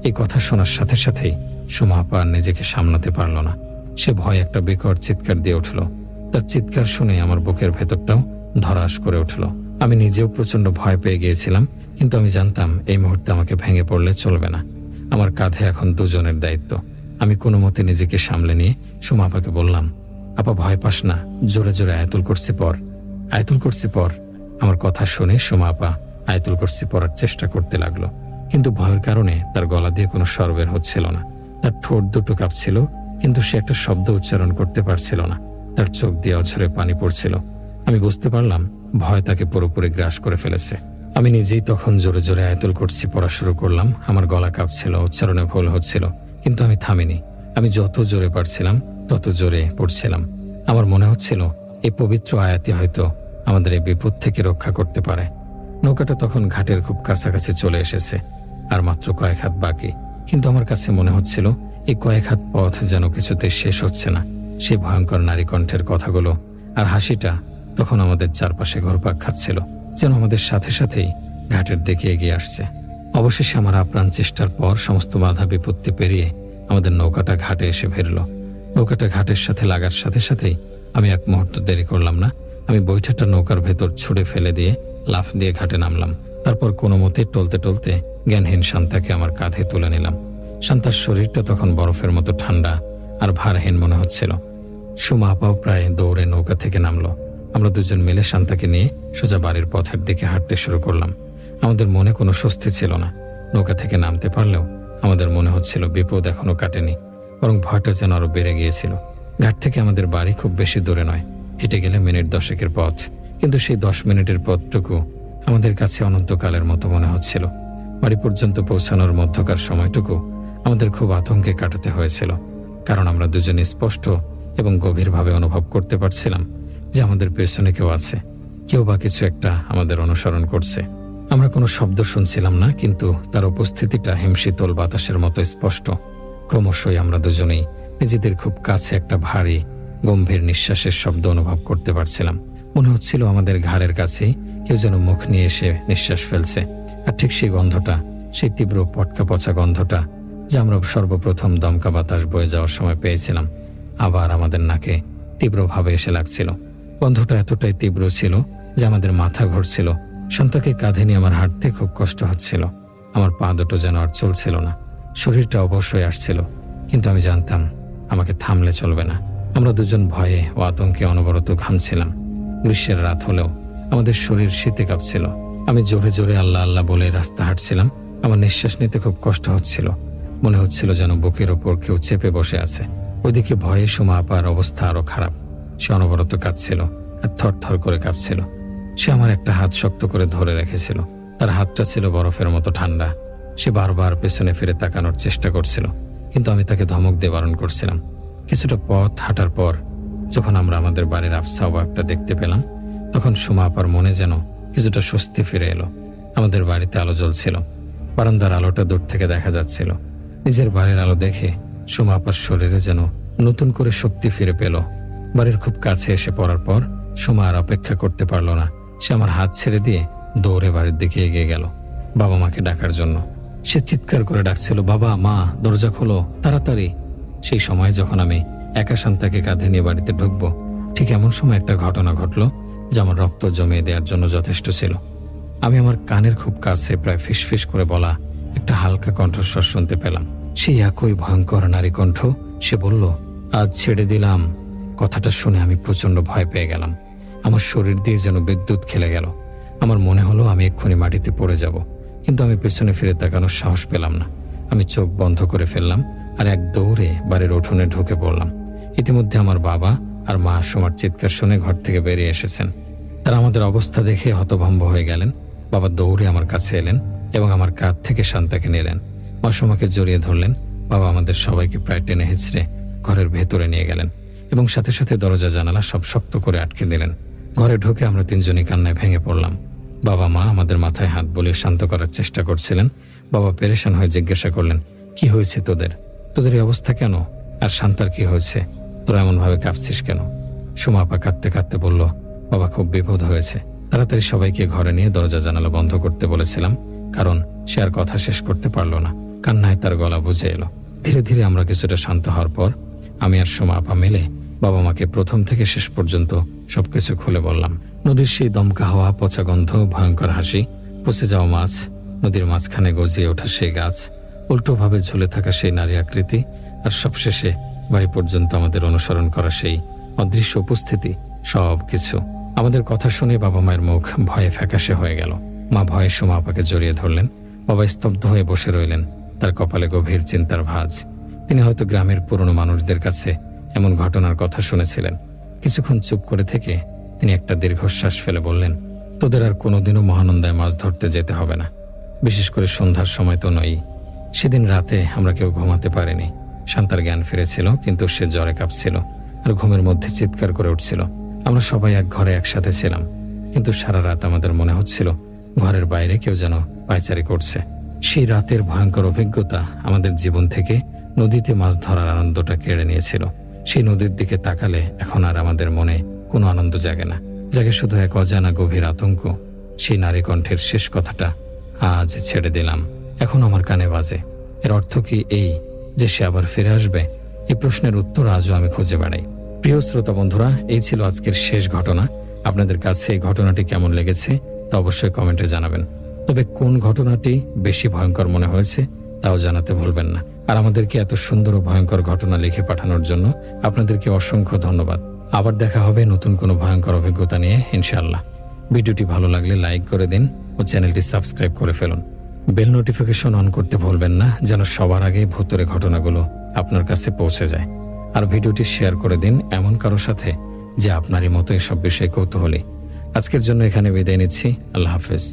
এই কথা শোনার সাথে সাথেই সুমা আপা আর নিজেকে সামলাতে পারল না। সে ভয় একটা বিকট চিৎকার দিয়ে উঠল। তার চিৎকার শুনে আমার বুকের ভেতরটাও ধরাস করে উঠল। আমি নিজেও প্রচন্ড ভয় পেয়ে গিয়েছিলাম, কিন্তু আমি জানতাম এই মুহূর্তে আমাকে ভেঙে পড়লে চলবে না। আমার কাঁধে এখন দুজনের দায়িত্ব। আমি কোনো মতে নিজেকে সামলে নিয়ে সুমা আপাকে বললাম, আপা ভয় পাস না, জোরে জোরে আয়াতুল কুরসি পড়, আয়াতুল কুরসি পড়। আমার কথা শুনে সুমা আপা আয়াতুল কুরসি পড়ার চেষ্টা করতে লাগলো, কিন্তু ভয়ের কারণে তার গলা দিয়ে কোনো স্বর বের হচ্ছিল না। তার ঠোঁট দুটো কাঁপছিল, কিন্তু সে একটা শব্দ উচ্চারণ করতে পারছিল না। তার চোখ দিয়ে অঝরে পানি পড়ছিল। আমি বুঝতে পারলাম ভয় তাকে পুরোপুরি গ্রাস করে ফেলেছে। আমি নিজেই তখন জোরে জোরে আয়াতুল কুরসি পড়া শুরু করলাম। আমার গলা কাঁপছিল, উচ্চারণে ভুল হচ্ছিল, কিন্তু আমি থামিনি। আমি যত জোরে পারছিলাম তত জোরে পড়ছিলাম। আমার মনে হচ্ছিল এই পবিত্র আয়াতই হয়তো আমাদের এই বিপদ থেকে রক্ষা করতে পারে। নৌকাটা তখন ঘাটের খুব কাছাকাছি চলে এসেছে, আর মাত্র কয়েক হাত বাকি। কিন্তু আমার কাছে মনে হচ্ছিল এই কয়েক হাত পথ যেন কিছুতে শেষ হচ্ছে না। সেই ভয়ঙ্কর নারী কণ্ঠের কথাগুলো আর হাসিটা তখন আমাদের চারপাশে ঘুরপাক খাচ্ছিল, যেন আমাদের সাথে সাথেই ঘাটের দিকে এগিয়ে আসছে। অবশেষে আমার আপ্রাণ চেষ্টার পর সমস্ত বাধা বিপত্তি পেরিয়ে আমাদের নৌকাটা ঘাটে এসে ভিড়ল। নৌকাটা ঘাটের সাথে লাগার সাথে সাথেই আমি এক মুহূর্ত দেরি করলাম না। আমি বৈঠাটা নৌকার ভেতর ছুঁড়ে ফেলে দিয়ে লাফ দিয়ে ঘাটে নামলাম। তারপর কোনো মতে টলতে টলতে জ্ঞানহীন শান্তাকে আমার কাঁধে তুলে নিলাম। শান্তার শরীরটা তখন বরফের মতো ঠান্ডা আর ভারহীন মনে হচ্ছিল। সুমা আপাও প্রায় দৌড়ে নৌকা থেকে নামলো। আমরা দুজন মিলে শান্তাকে নিয়ে সোজা বাড়ির পথের দিকে হাঁটতে শুরু করলাম। আমাদের মনে কোনো স্বস্তি ছিল না। নৌকা থেকে নামতে পারলেও আমাদের মনে হচ্ছিল বিপদ এখনো কাটেনি, বরং ভয়টা যেন আরো বেড়ে গিয়েছিল। ঘাট থেকে আমাদের বাড়ি খুব বেশি দূরে নয়, হেঁটে গেলে মিনিট 10 পথ, কিন্তু সেই 10 মিনিটের পথটুকু আমাদের কাছে অনন্তকালের মতো মনে হচ্ছিল। বাড়ি পর্যন্ত পৌঁছানোর মধ্যকার সময়টুকু আমাদের খুব আতঙ্কে কাটাতে হয়েছিল, কারণ আমরা দুজনে স্পষ্ট এবং গভীরভাবে অনুভব করতে পারছিলাম যে আমাদের পেছনে কেউ আছে, কেউ বা কিছু একটা আমাদের অনুসরণ করছে। আমরা কোনো শব্দ শুনছিলাম না, কিন্তু তার উপস্থিতিটা হিমশীতল বাতাসের মতো স্পষ্ট। ক্রমশই আমরা দুজনেই নিজেদের খুব কাছে একটা ভারী গম্ভীর নিঃশ্বাসের শব্দ অনুভব করতে পারছিলাম। মনে হচ্ছিল আমাদের ঘাড়ের কাছেই কেউ যেন মুখ নিয়ে এসে নিঃশ্বাস ফেলছে। আর ঠিক সেই গন্ধটা, সেই তীব্র পটকা পচা গন্ধটা যা আমরা সর্বপ্রথম দমকা বাতাস বয়ে যাওয়ার সময় পেয়েছিলাম, আবার আমাদের নাকে তীব্রভাবে এসে লাগছিল। গন্ধটা এতটাই তীব্র ছিল যে আমাদের মাথা ঘুরছিল। সন্তানকে কাঁধে নিয়ে আমার হাঁটতে খুব কষ্ট হচ্ছিল। আমার পা দুটো যেন আর চলছিল না। শরীরটা অবশ্যই আসছিল, কিন্তু আমি জানতাম আমাকে থামলে চলবে না। আমরা দুজন ভয়ে ও আতঙ্কে অনবরত ঘামছিলাম। গ্রীষ্মের রাত হলেও আমাদের শরীর শীতে কাঁপছিল। আমি জোরে জোরে আল্লাহ আল্লাহ বলে রাস্তা হাঁটছিলাম। আমার নিঃশ্বাস নিতে খুব কষ্ট হচ্ছিল। মনে হচ্ছিল যেন বুকের ওপর কেউ চেপে বসে আছে। ওইদিকে ভয়ে সুমা আপার অবস্থা আরো খারাপ। সে অনবরত কাঁদছিল আর থরথর করে কাঁপছিল। সে আমার একটা হাত শক্ত করে ধরে রেখেছিল। তার হাতটা ছিল বরফের মতো ঠান্ডা। সে বারবার পেছনে ফিরে তাকানোর চেষ্টা করছিল, কিন্তু আমি তাকে ধমক দিয়ে বারণ করছিলাম। কিছুটা পথ হাঁটার পর যখন আমরা আমাদের বাড়ির আফসা ওয়াকটা দেখতে পেলাম, তখন সুমা আপার মনে যেন কিছুটা স্বস্তি ফিরে এলো। আমাদের বাড়িতে আলো জ্বলছিল। বারান্দার আলোটা দূর থেকে দেখা যাচ্ছিল। নিজের বাড়ির আলো দেখে সুমা আপার শরীরে যেন নতুন করে শক্তি ফিরে পেল। বাড়ির খুব কাছে এসে পড়ার পর সুমা আর অপেক্ষা করতে পারল না। সে আমার হাত ছেড়ে দিয়ে দৌড়ে বাড়ির দিকে এগিয়ে গেল বাবা মাকে ডাকার জন্য। সে চিৎকার করে ডাকছিল, বাবা, মা, দরজা খোলো, তাড়াতাড়ি। সেই সময় যখন আমি একা শান্তাকে কাঁধে নিয়ে বাড়িতে ঢুকবো, ঠিক এমন সময় একটা ঘটনা ঘটল যা আমার রক্ত জমিয়ে দেওয়ার জন্য যথেষ্ট ছিল। আমি আমার কানের খুব কাছে প্রায় ফিসফিস করে বলা একটা হালকা কণ্ঠস্বর শুনতে পেলাম। সেই একই ভয়ঙ্কর নারী কণ্ঠ। সে বলল, আজ ছেড়ে দিলাম। কথাটা শুনে আমি প্রচন্ড ভয় পেয়ে গেলাম। আমার শরীর দিয়ে যেন বিদ্যুৎ খেলে গেল। আমার মনে হলো আমি এক্ষুনি মাটিতে পড়ে যাব, কিন্তু আমি পেছনে ফিরে তাকানোর সাহস পেলাম না। আমি চোখ বন্ধ করে ফেললাম আর এক দৌড়ে বাড়ির উঠোনে ঢুকে পড়লাম। ইতিমধ্যে আমার বাবা আর মা সুমার চিৎকার শুনে ঘর থেকে বেরিয়ে এসেছেন। তারা আমাদের অবস্থা দেখে হতভম্ব হয়ে গেলেন। বাবা দৌড়ে আমার কাছে এলেন এবং আমার কাঁধ থেকে শান্তাকে নিলেন। মা সুমাকে জড়িয়ে ধরলেন। বাবা আমাদের সবাইকে প্রায় টেনে হিঁচড়ে ঘরের ভেতরে নিয়ে গেলেন এবং সাথে সাথে দরজা জানালা সব শক্ত করে আটকে দিলেন। ঘরে ঢুকে আমরা তিনজনই কান্নায় ভেঙে পড়লাম। বাবা মা আমাদের মাথায় হাত বুলিয়ে শান্ত করার চেষ্টা করছিলেন। বাবা পেরেশান হয়ে জিজ্ঞাসা করলেন, কি হয়েছে তোদের? তোদের এই অবস্থা কেন? আর শান্তার কি হয়েছে? তোরা এমনভাবে কাঁপছিস কেন? সুমা আপা কাঁদতে কাঁদতে বলল, বাবা, খুব বিপদ হয়েছে। তাড়াতাড়ি সবাইকে ঘরে নিয়ে দরজা জানালা বন্ধ করতে বলেছিলাম, কারণ সে আর কথা শেষ করতে পারল না। কান্নায় তার গলা বুঝে এলো। ধীরে ধীরে আমরা কিছুটা শান্ত হওয়ার পর আমি আর সুমা আপা মিলে বাবা মাকে প্রথম থেকে শেষ পর্যন্ত সবকিছু খুলে বললাম। নদীর সেই দমকা হাওয়া, পচা গন্ধ, ভয়ঙ্কর হাসি, পচে যাওয়া মাছ, নদীর মাঝখানে গজিয়ে ওঠা সেই গাছ, উল্টোভাবে ঝুলে থাকা সেই নারী আকৃতি, আর সবশেষে বাড়ি পর্যন্ত আমাদের অনুসরণ করা সেই অদৃশ্য উপস্থিতি, সব কিছু। আমাদের কথা শুনে বাবা মায়ের মুখ ভয়ে ফ্যাকাশে হয়ে গেল। মা ভয়ে সুমা আপাকে জড়িয়ে ধরলেন। বাবা স্তব্ধ হয়ে বসে রইলেন, তার কপালে গভীর চিন্তার ভাঁজ। তিনি হয়তো গ্রামের পুরনো মানুষদের কাছে এমন ঘটনার কথা শুনেছিলেন। কিছুক্ষণ চুপ করে থেকে তিনি একটা দীর্ঘশ্বাস ফেলে বললেন, তোদের আর কোনোদিনও মহানন্দায় মাছ ধরতে যেতে হবে না, বিশেষ করে সন্ধ্যার সময় তো নয়। সেদিন রাতে আমরা কেউ ঘুমাতে পারিনি। শান্তার জ্ঞান ফিরেছিল, কিন্তু সে জ্বরে কাঁপছিল আর ঘুমের মধ্যে চিৎকার করে উঠছিল। আমরা সবাই এক ঘরে একসাথে ছিলাম, কিন্তু সারা রাত আমাদের মনে হচ্ছিল ঘরের বাইরে কেউ যেন পায়চারি করছে। সেই রাতের ভয়ঙ্কর অভিজ্ঞতা আমাদের জীবন থেকে নদীতে মাছ ধরার আনন্দটা কেড়ে নিয়েছিল। সেই নদীর দিকে তাকালে এখন আর আমাদের মনে কোনো আনন্দ জাগে না, জাগে শুধু এক অজানা গভীর আতঙ্ক। সেই নারী কণ্ঠের শেষ কথাটা, আজ ছেড়ে দিলাম, এখন আমার কানে বাজে। এর অর্থ কি এই যে সে আবার ফিরে আসবে? এই প্রশ্নের উত্তর আজও আমি খুঁজে বেড়াই। প্রিয় শ্রোতা বন্ধুরা, এই ছিল আজকের শেষ ঘটনা। আপনাদের কাছে এই ঘটনাটি কেমন লেগেছে তা অবশ্যই কমেন্টে জানাবেন। তবে কোন ঘটনাটি বেশি ভয়ঙ্কর মনে হয়েছে তাও জানাতে ভুলবেন না। আর আমাদেরকে এত সুন্দর ও ভয়ঙ্কর ঘটনা লিখে পাঠানোর জন্য আপনাদেরকে অসংখ্য ধন্যবাদ। আবার দেখা হবে নতুন কোনো ভয়ঙ্কর অভিজ্ঞতা নিয়ে, ইনশাআল্লাহ। ভিডিওটি ভালো লাগলে লাইক করে দিন ও চ্যানেলটি সাবস্ক্রাইব করে ফেলুন। বেল নোটিফিকেশন অন করতে ভুলবেন না, যেন সবার আগে ভূতের ঘটনাগুলো আপনার কাছে পৌঁছে যায়। আর ভিডিওটি শেয়ার করে দিন এমন কারোর সাথে যে আপনারই মতো এসব বিষয়ে কৌতূহলী। আজকের জন্য এখানে বিদায় নিচ্ছি। আল্লাহ হাফেজ।